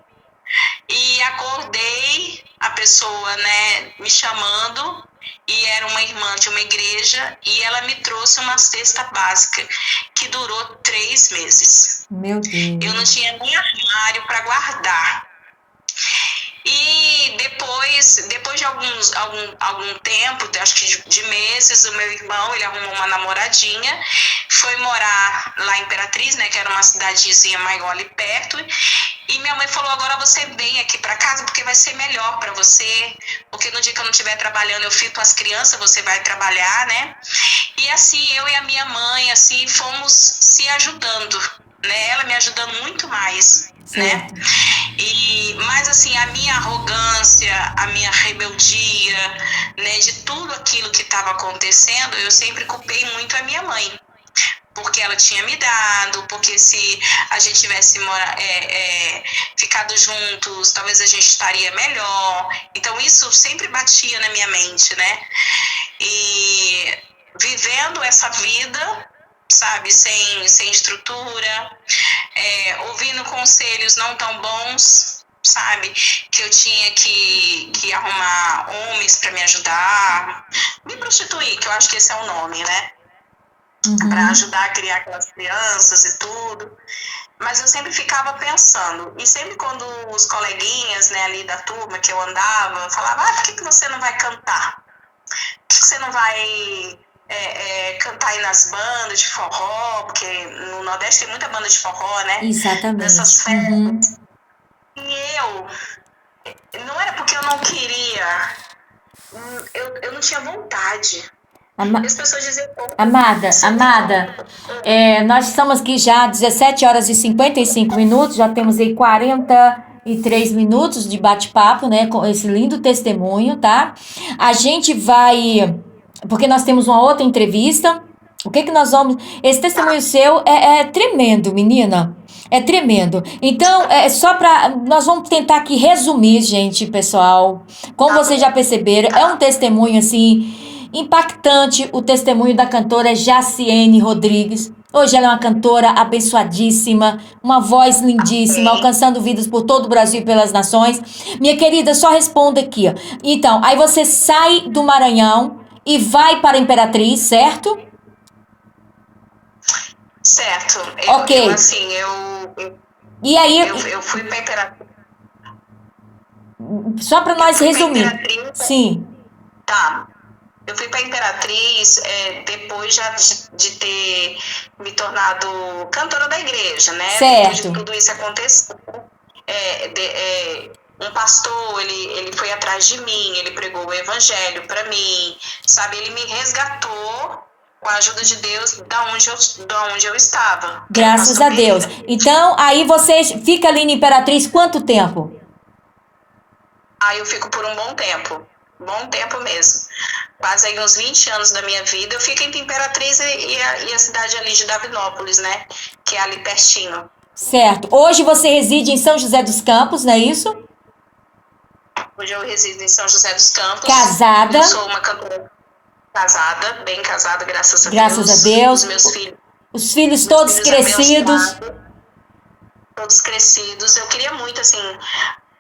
E acordei, a pessoa, né, me chamando, e era uma irmã de uma igreja, e ela me trouxe uma cesta básica que durou 3 meses. Meu Deus. Eu não tinha nem armário para guardar. E depois de algum tempo, acho que de meses, o meu irmão, ele arrumou uma namoradinha, foi morar lá em Imperatriz, né, que era uma cidadezinha maior ali perto, e minha mãe falou, agora você vem aqui para casa porque vai ser melhor para você, porque no dia que eu não estiver trabalhando eu fico com as crianças, você vai trabalhar, né? E assim, eu e a minha mãe, assim, fomos se ajudando, né? Ela me ajudando muito mais, né? Mas assim, a minha arrogância, a minha rebeldia, né, de tudo aquilo que estava acontecendo, eu sempre culpei muito a minha mãe. Porque ela tinha me dado, porque se a gente tivesse ficado juntos, talvez a gente estaria melhor. Então isso sempre batia na minha mente, né? E vivendo essa vida, sabe, sem estrutura, ouvindo conselhos não tão bons, sabe, que eu tinha que arrumar homens para me ajudar, me prostituir, que eu acho que esse é o nome, né? Para ajudar a criar aquelas crianças e tudo. Mas eu sempre ficava pensando, e sempre quando os coleguinhas, né, ali da turma que eu andava, falavam, por que você não vai cantar? Por que você não vai cantar aí nas bandas de forró? Porque no Nordeste tem muita banda de forró, né? Exatamente. Nessas festas. E não era porque eu não queria, eu não tinha vontade. As pessoas diziam, Amada, nós estamos aqui já 17 horas e 55 minutos, já temos aí 43 minutos de bate-papo, né, com esse lindo testemunho, tá? A gente vai, porque nós temos uma outra entrevista, o que nós vamos, esse testemunho seu é tremendo, menina, é tremendo. Então, nós vamos tentar aqui resumir, gente, pessoal, como vocês já perceberam, é um testemunho, assim, impactante, o testemunho da cantora Jaciene Rodrigues. Hoje ela é uma cantora abençoadíssima, uma voz lindíssima, alcançando vidas por todo o Brasil e pelas nações. Minha querida, só responda aqui, ó. Então, aí você sai do Maranhão e vai para a Imperatriz, certo? Certo. Ok. E aí... Eu fui para a Imperatriz. Só para nós resumir. Sim. Tá. Eu fui para a Imperatriz depois já de ter me tornado cantora da igreja, né? Certo. Depois de tudo isso acontecer, um pastor, ele foi atrás de mim, ele pregou o evangelho para mim, sabe? Ele me resgatou com a ajuda de Deus da onde eu estava. Graças a Deus. Então, aí você fica ali na Imperatriz quanto tempo? Aí eu fico por um bom tempo mesmo. Quase aí uns 20 anos da minha vida. Eu fico entre Imperatriz e a cidade ali de Davinópolis, né? Que é ali pertinho. Certo. Hoje você reside em São José dos Campos, não é isso? Hoje eu resido em São José dos Campos. Casada. Eu sou uma cantora casada, bem casada, graças a Graças Deus. a Deus. Os meus filhos. Os filhos todos filhos crescidos. abençoados, todos crescidos. Eu queria muito, assim,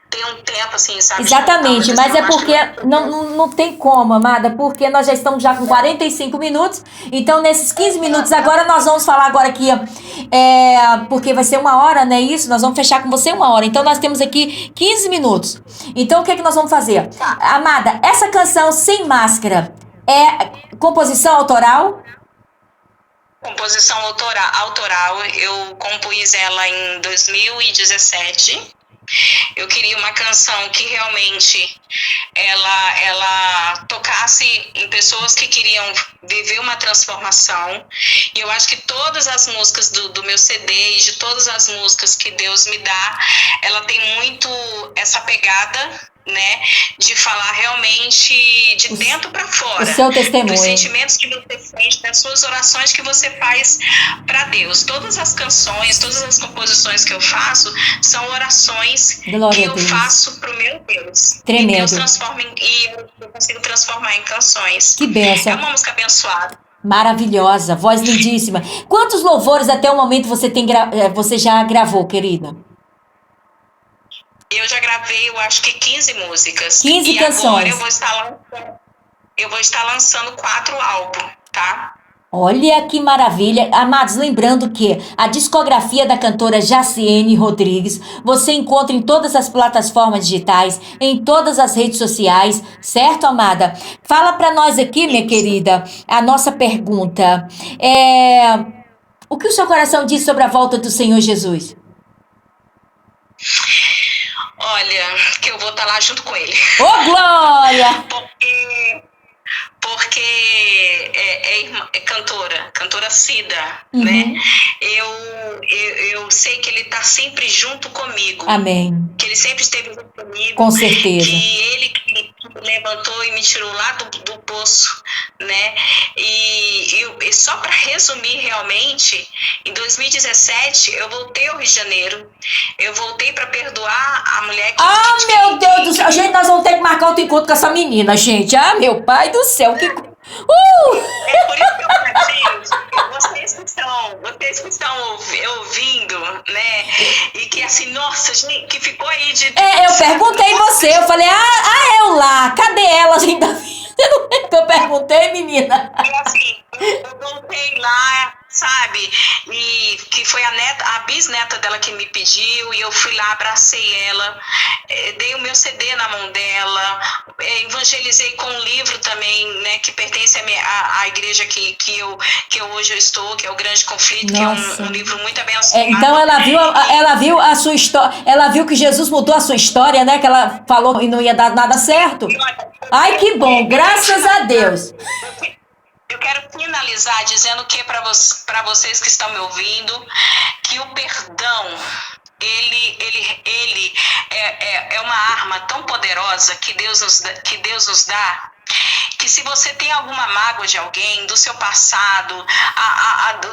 ter um tempo, assim, sabe? Exatamente, juntar, mas é porque não tem como, amada, porque nós já estamos já com 45 minutos, então nesses 15 minutos agora nós vamos falar agora aqui, porque vai ser 1 hora, não é isso? Nós vamos fechar com você 1 hora, então nós temos aqui 15 minutos. Então o que é que nós vamos fazer? Amada, essa canção Sem Máscara é composição autoral? Composição autoral, eu compus ela em 2017. Eu queria uma canção que realmente ela tocasse em pessoas que queriam viver uma transformação. E eu acho que todas as músicas do meu CD e de todas as músicas que Deus me dá, ela tem muito essa pegada, né, de falar realmente de dentro para fora. O seu testemunho. Dos sentimentos que você sente, das suas orações que você faz para Deus. Todas as canções, todas as composições que eu faço são orações Glória que eu faço pro meu Deus. Tremendo. E Deus transforma e eu consigo transformar em canções. Que bênção. É uma música abençoada. Maravilhosa, voz lindíssima. Quantos louvores até o momento você já gravou, querida? Eu já gravei, eu acho que 15 músicas. 15 e canções. Agora eu vou estar lançando 4 álbuns, tá? Olha que maravilha. Amados, lembrando que a discografia da cantora Jaciene Rodrigues você encontra em todas as plataformas digitais, em todas as redes sociais, certo, amada? Fala pra nós aqui, minha querida, a nossa pergunta. O que o seu coração diz sobre a volta do Senhor Jesus? Olha, que eu vou estar lá junto com ele. Ô, glória! Porque é cantora Cida, né? Eu sei que ele está sempre junto comigo. Amém. Que ele sempre esteve junto comigo. Com certeza. Que ele que me levantou e me tirou lá do poço, né? E só para resumir realmente, em 2017 eu voltei ao Rio de Janeiro. Eu voltei para perdoar a mulher que... meu Deus do céu! Gente, nós vamos ter que marcar outro encontro com essa menina, gente. Meu pai do céu! Que... É por isso que eu preciso, vocês que estão ouvindo, né? E que assim, nossa, gente, que ficou aí de... eu perguntei você, eu falei, eu lá, cadê ela, gente? Você não é que eu perguntei, menina? Assim, eu voltei lá, sabe? E que foi a bisneta dela que me pediu, e eu fui lá, abracei ela, dei o meu CD na mão dela, evangelizei com um livro também, né, que pertence à igreja que eu hoje estou, que é o Grande Conflito. Nossa. Que é um livro muito abençoado. Então ela viu a sua história, ela viu que Jesus mudou a sua história, né? Que ela falou que não ia dar nada certo. Ai, que bom, graças a Deus. Eu quero finalizar dizendo que para vocês que estão me ouvindo, que o perdão, ele é uma arma tão poderosa que Deus nos dá, que se você tem alguma mágoa de alguém, do seu passado,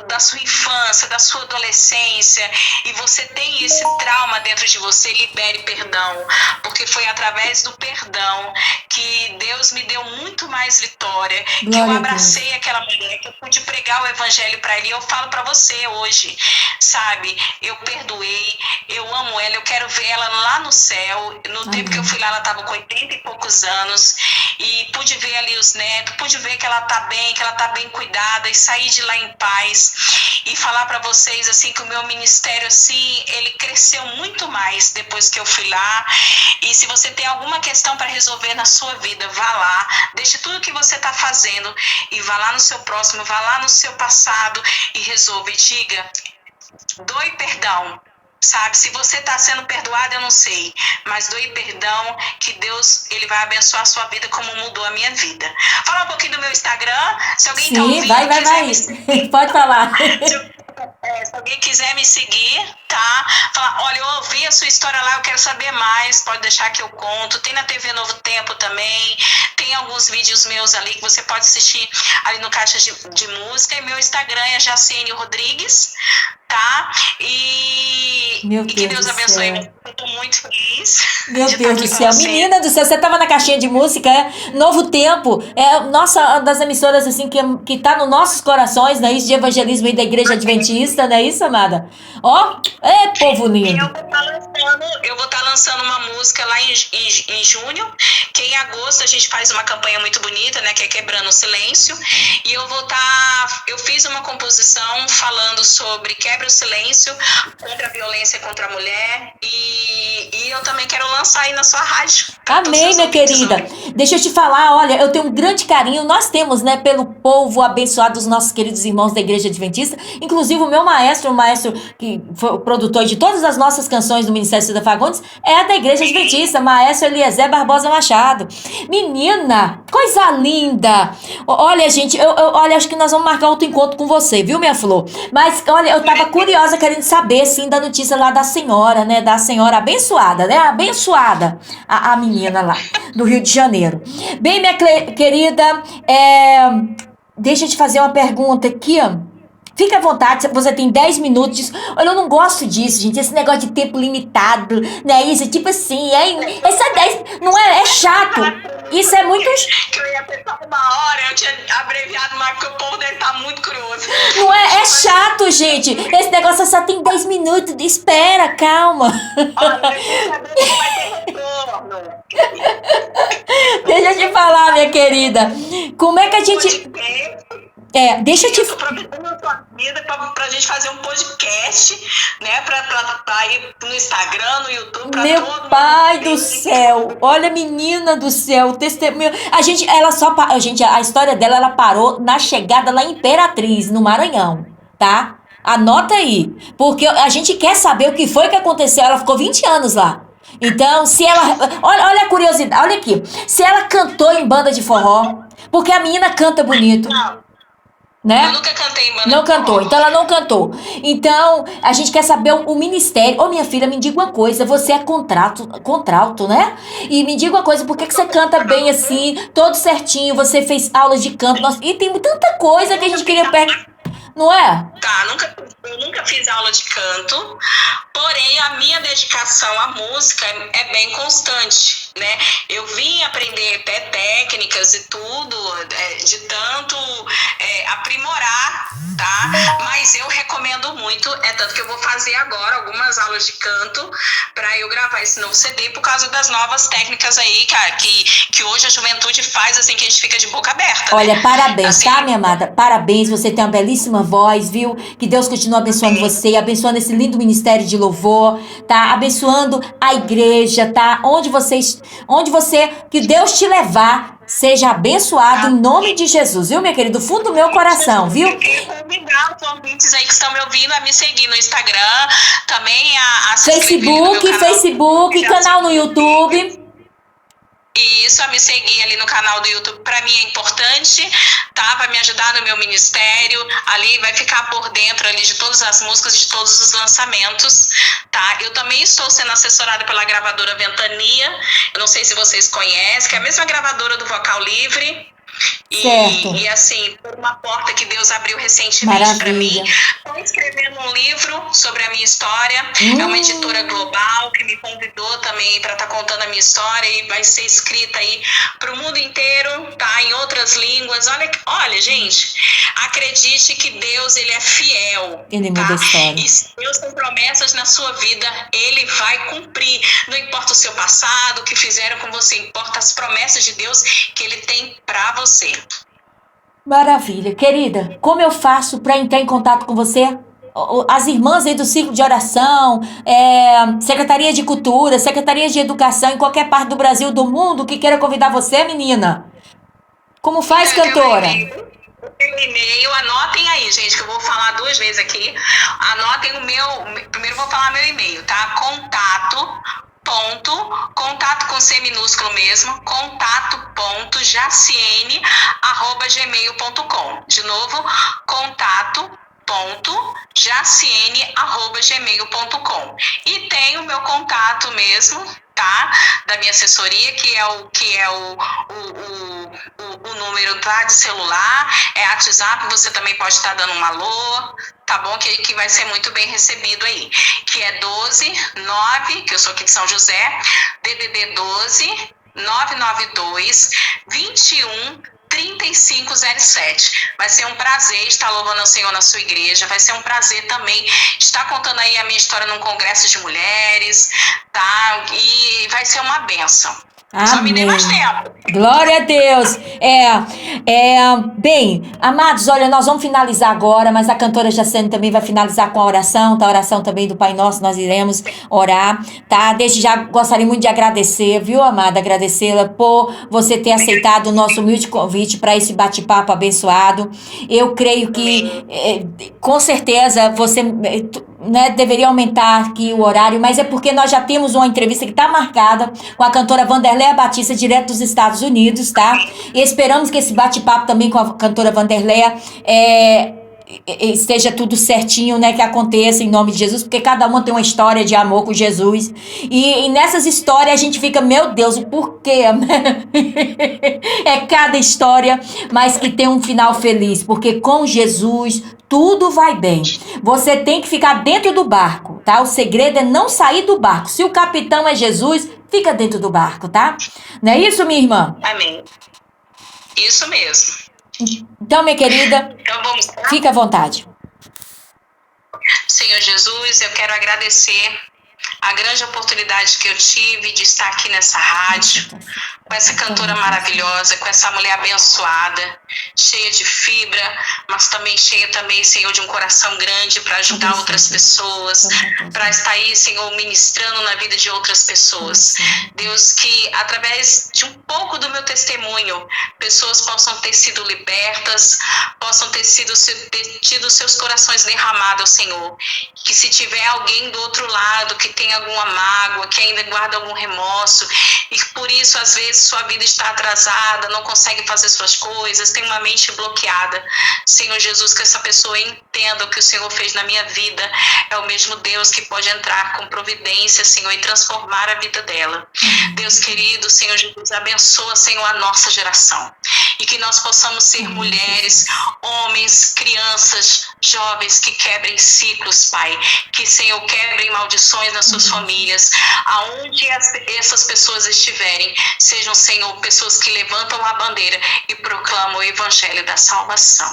da sua infância, da sua adolescência, e você tem esse trauma dentro de você, libere perdão, porque foi através do perdão que Deus me deu muito mais vitória, que eu abracei aquela mulher, que eu pude pregar o evangelho para ela, e eu falo para você hoje, sabe, eu perdoei, eu amo ela, eu quero ver ela lá no céu. No tempo que eu fui lá, ela estava com 80 e poucos anos, e pude ver ali os netos, pude ver que ela tá bem, que ela tá bem cuidada, e sair de lá em paz, e falar para vocês assim que o meu ministério assim, ele cresceu muito mais depois que eu fui lá. E se você tem alguma questão para resolver na sua vida, vá lá, deixe tudo que você tá fazendo e vá lá no seu próximo, vá lá no seu passado e resolva, e diga, doe perdão. Sabe, se você está sendo perdoado, eu não sei, mas doe perdão, que Deus, ele vai abençoar a sua vida como mudou a minha vida. Fala um pouquinho do meu Instagram, se alguém está ouvindo... Sim, vai. Pode falar. Se alguém quiser me seguir, tá? Falar, olha, eu ouvi a sua história lá, eu quero saber mais, pode deixar que eu conto. Tem na TV Novo Tempo também, tem alguns vídeos meus ali que você pode assistir ali no Caixa de Música. E meu Instagram é Jaciene Rodrigues, tá? Meu E que Deus Deus do abençoe. céu. Eu tô muito feliz Meu de estar Deus do aqui com céu. você. Menina do céu, você tava na caixinha de música, Novo Tempo. Nossa, uma das emissoras assim que tá nos nossos corações, não é isso? De evangelismo e da Igreja Adventista, não é isso, amada? Ó, povo E lindo. eu vou estar lançando uma música lá em junho, que em agosto a gente faz uma campanha muito bonita, né, que é Quebrando o Silêncio. E eu fiz uma composição falando sobre quebra o silêncio contra a violência contra a mulher. E eu também quero lançar aí na sua rádio. Amém, minha querida. Deixa eu te falar, olha, eu tenho um grande carinho, nós temos, né, pelo povo abençoado dos nossos queridos irmãos da Igreja Adventista, inclusive o meu maestro, o maestro que foi o produtor de todas as nossas canções do Ministério Cida Fagundes, é da Igreja Adventista, maestro Eliezer Barbosa Machado. Menina, coisa linda. Olha, gente, olha, acho que nós vamos marcar outro encontro com você, viu, minha flor? Mas, olha, eu tava curiosa, querendo saber, assim, da notícia lá da senhora, né, da senhora abençoada, né, abençoada, a menina lá, do Rio de Janeiro. Bem, minha querida, deixa eu te fazer uma pergunta aqui, ó. Fica à vontade, você tem 10 minutos. Olha, eu não gosto disso, gente. Esse negócio de tempo limitado, né? Isso, tipo assim, é só 10. Não é? É chato. Isso é muito. Que eu ia pensar uma hora, eu tinha abreviado mais, porque o povo deve estar muito curioso. Não é? É chato, gente. Esse negócio só tem 10 minutos. Espera, calma. Olha, vai ter retorno. Deixa eu te falar, minha querida. Como é que a gente. Deixa eu te. Eu tô prometendo a sua vida pra gente fazer um podcast, né? Pra ir no Instagram, no YouTube, pra Meu todo pai mundo. do céu, olha, menina do céu, o testemunho. A história dela, ela parou na chegada lá em Imperatriz, no Maranhão, tá? Anota aí, porque a gente quer saber o que foi que aconteceu. Ela ficou 20 anos lá. Então, se ela. Olha a curiosidade, olha aqui. Se ela cantou em banda de forró, porque a menina canta bonito. Né? Eu nunca cantei em banda. Não cantou, então ela não cantou. Então, a gente quer saber o ministério. Ô, minha filha, me diga uma coisa, você é contralto, né? E me diga uma coisa, por que você canta bem assim, todo certinho, você fez aulas de canto, e tem tanta coisa que a gente queria perguntar, não é? Tá, eu nunca fiz aula de canto, porém a minha dedicação à música é bem constante, né? Eu vim aprender até técnicas e tudo, de tanto aprimorar, tá? Mas eu recomendo muito, tanto que eu vou fazer agora algumas aulas de canto para eu gravar esse novo CD por causa das novas técnicas aí, cara, que hoje a juventude faz, assim, que a gente fica de boca aberta. Olha, né? parabéns, Assim, tá, minha amada? Parabéns, você tem uma belíssima voz, viu? Que Deus continue abençoando você, abençoando esse lindo ministério de louvor, tá? Abençoando a igreja, tá? Que Deus te levar, seja abençoado em nome de Jesus, viu, minha querida? Do fundo do meu coração, viu? Eu queria convidar os ouvintes aí que estão me ouvindo a me seguir no Instagram, também a se inscrever no meu canal. Facebook, canal no YouTube. Isso, a me seguir ali no canal do YouTube, para mim é importante, tá? Vai me ajudar no meu ministério, ali vai ficar por dentro ali de todas as músicas, de todos os lançamentos, tá? Eu também estou sendo assessorada pela gravadora Ventania, eu não sei se vocês conhecem, que é a mesma gravadora do Vocal Livre. E assim, por uma porta que Deus abriu recentemente para mim. Estou escrevendo um livro sobre a minha história. É uma editora global que me convidou também para estar contando a minha história e vai ser escrita aí para o mundo inteiro, tá? Em outras línguas. Olha, gente, acredite que Deus, ele é fiel. Ele muda a história. E se Deus tem promessas na sua vida, ele vai cumprir. Não importa o seu passado, o que fizeram com você, importa as promessas de Deus que ele tem para você. Maravilha. Querida, como eu faço para entrar em contato com você? As irmãs aí do Círculo de Oração, Secretaria de Cultura, Secretaria de Educação, em qualquer parte do Brasil, do mundo, que queira convidar você, menina. Como faz, cantora? O e-mail, anotem aí, gente, que eu vou falar 2 vezes aqui. Anotem o meu, primeiro vou falar meu e-mail, tá? Contato com C minúsculo mesmo, contato.jaciene@gmail.com. De novo, contato.jaciene@gmail.com. d.jaciene@gmail.com. E tem o meu contato mesmo, tá? Da minha assessoria, que é o número tá, de celular, é WhatsApp, você também pode estar dando um alô, tá bom? Que vai ser muito bem recebido aí. Que é 129, que eu sou aqui de São José, DDD 12 992 21 3507. Vai ser um prazer estar louvando ao Senhor na sua igreja. Vai ser um prazer também estar contando aí a minha história num congresso de mulheres, tá? E vai ser uma bênção. Só me dê mais tempo. Glória a Deus. Bem, amados, olha, nós vamos finalizar agora, mas a cantora Jaciene também vai finalizar com a oração, tá? A oração também do Pai Nosso, nós iremos orar, tá? Desde já gostaria muito de agradecer, viu, amada? Agradecê-la por você ter aceitado o nosso humilde convite para esse bate-papo abençoado. Eu creio que, com certeza, você deveria aumentar aqui o horário, mas é porque nós já temos uma entrevista que está marcada com a cantora Vanderleia Batista, direto dos Estados Unidos, tá? E esperamos que esse bate-papo também com a cantora Vanderleia esteja tudo certinho, né? Que aconteça em nome de Jesus, porque cada uma tem uma história de amor com Jesus. E nessas histórias a gente fica, meu Deus, o porquê? É cada história, mas que tem um final feliz, porque com Jesus tudo vai bem. Você tem que ficar dentro do barco, tá? O segredo é não sair do barco. Se o capitão é Jesus, fica dentro do barco, tá? Não é isso, minha irmã? Amém. Isso mesmo. Então, minha querida, Então vamos lá. fica à vontade. Senhor Jesus, eu quero agradecer a grande oportunidade que eu tive de estar aqui nessa rádio, com essa cantora maravilhosa, com essa mulher abençoada, cheia de fibra, mas também cheia também, Senhor, de um coração grande para ajudar outras pessoas, para estar aí, Senhor, ministrando na vida de outras pessoas. Deus, que através de um pouco do meu testemunho, pessoas possam ter sido libertas, possam ter tido seus corações derramados ao Senhor. Que se tiver alguém do outro lado que tem alguma mágoa, que ainda guarda algum remorso, e por isso às vezes sua vida está atrasada, não consegue fazer suas coisas, tem uma mente bloqueada. Senhor Jesus, que essa pessoa entenda o que o Senhor fez na minha vida, é o mesmo Deus que pode entrar com providência, Senhor, e transformar a vida dela. Deus querido, Senhor Jesus, abençoa, Senhor, a nossa geração, e que nós possamos ser mulheres, homens, crianças, jovens que quebrem ciclos, Pai, que, Senhor, quebrem maldições nas suas famílias, aonde essas pessoas estiverem, sejam, Senhor, pessoas que levantam a bandeira e proclamam o evangelho da salvação.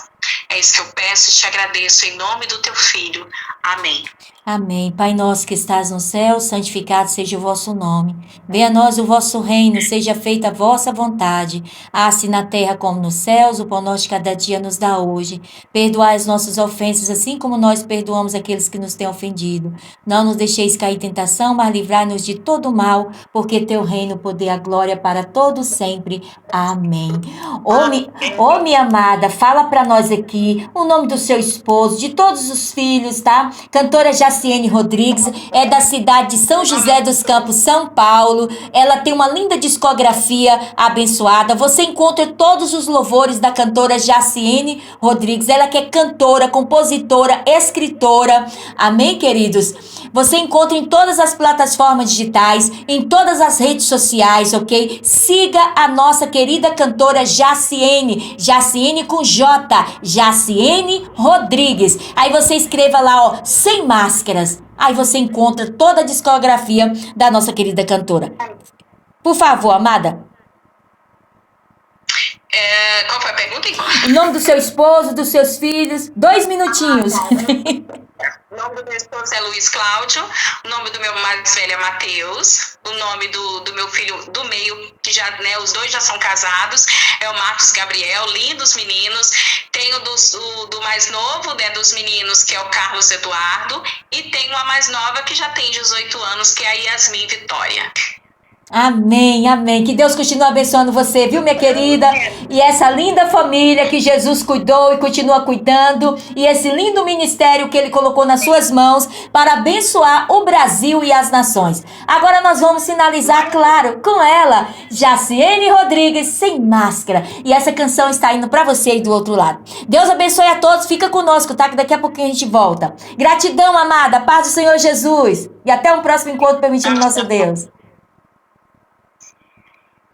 É isso que eu peço e te agradeço em nome do teu Filho. Amém. Amém. Pai nosso que estás no céu, santificado seja o vosso nome. Venha a nós o vosso reino, seja feita a vossa vontade, assim na terra como nos céus. O pão nosso de cada dia nos dá hoje. Perdoai as nossas ofensas, assim como nós perdoamos aqueles que nos têm ofendido. Não nos deixeis cair em tentação, mas livrai-nos de todo mal, porque teu reino, o poder, a glória para todos sempre. Amém. Ô, minha amada, fala para nós aqui o nome do seu esposo, de todos os filhos, tá? Cantora Jaciene Rodrigues, é da cidade de São José dos Campos, São Paulo. Ela tem uma linda discografia abençoada. Você encontra todos os louvores da cantora Jaciene Rodrigues. Ela que é cantora, compositora, escritora. Amém, queridos? Você encontra em todas as plataformas digitais, em todas as redes sociais, ok? Siga a nossa querida cantora Jaciene. Jaciene com J. Jaciene Rodrigues. Aí você escreva lá, ó, Sem Máscaras. Aí você encontra toda a discografia da nossa querida cantora. Por favor, amada. Qual foi a pergunta, Igor? O nome do seu esposo, dos seus filhos. 2 minutinhos. O nome do meu esposo é Luiz Cláudio, o nome do meu mais velho é Matheus, o nome do meu filho do meio, que já, né, os dois já são casados, é o Marcos Gabriel, lindos meninos. Tenho do mais novo, né, dos meninos, que é o Carlos Eduardo, e tenho a mais nova, que já tem 18 anos, que é a Yasmin Vitória. Amém, amém. Que Deus continue abençoando você, viu, minha querida? E essa linda família que Jesus cuidou e continua cuidando. E esse lindo ministério que Ele colocou nas suas mãos para abençoar o Brasil e as nações. Agora nós vamos finalizar, claro, com ela, Jaciene Rodrigues, sem máscara. E essa canção está indo para você aí do outro lado. Deus abençoe a todos. Fica conosco, tá? Que daqui a pouquinho a gente volta. Gratidão, amada. Paz do Senhor Jesus. E até um próximo encontro, permitindo nosso Deus.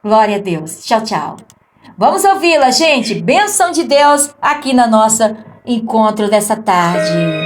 Glória a Deus. Tchau, tchau. Vamos ouvi-la, gente. Bênção de Deus aqui na nossa encontro dessa tarde.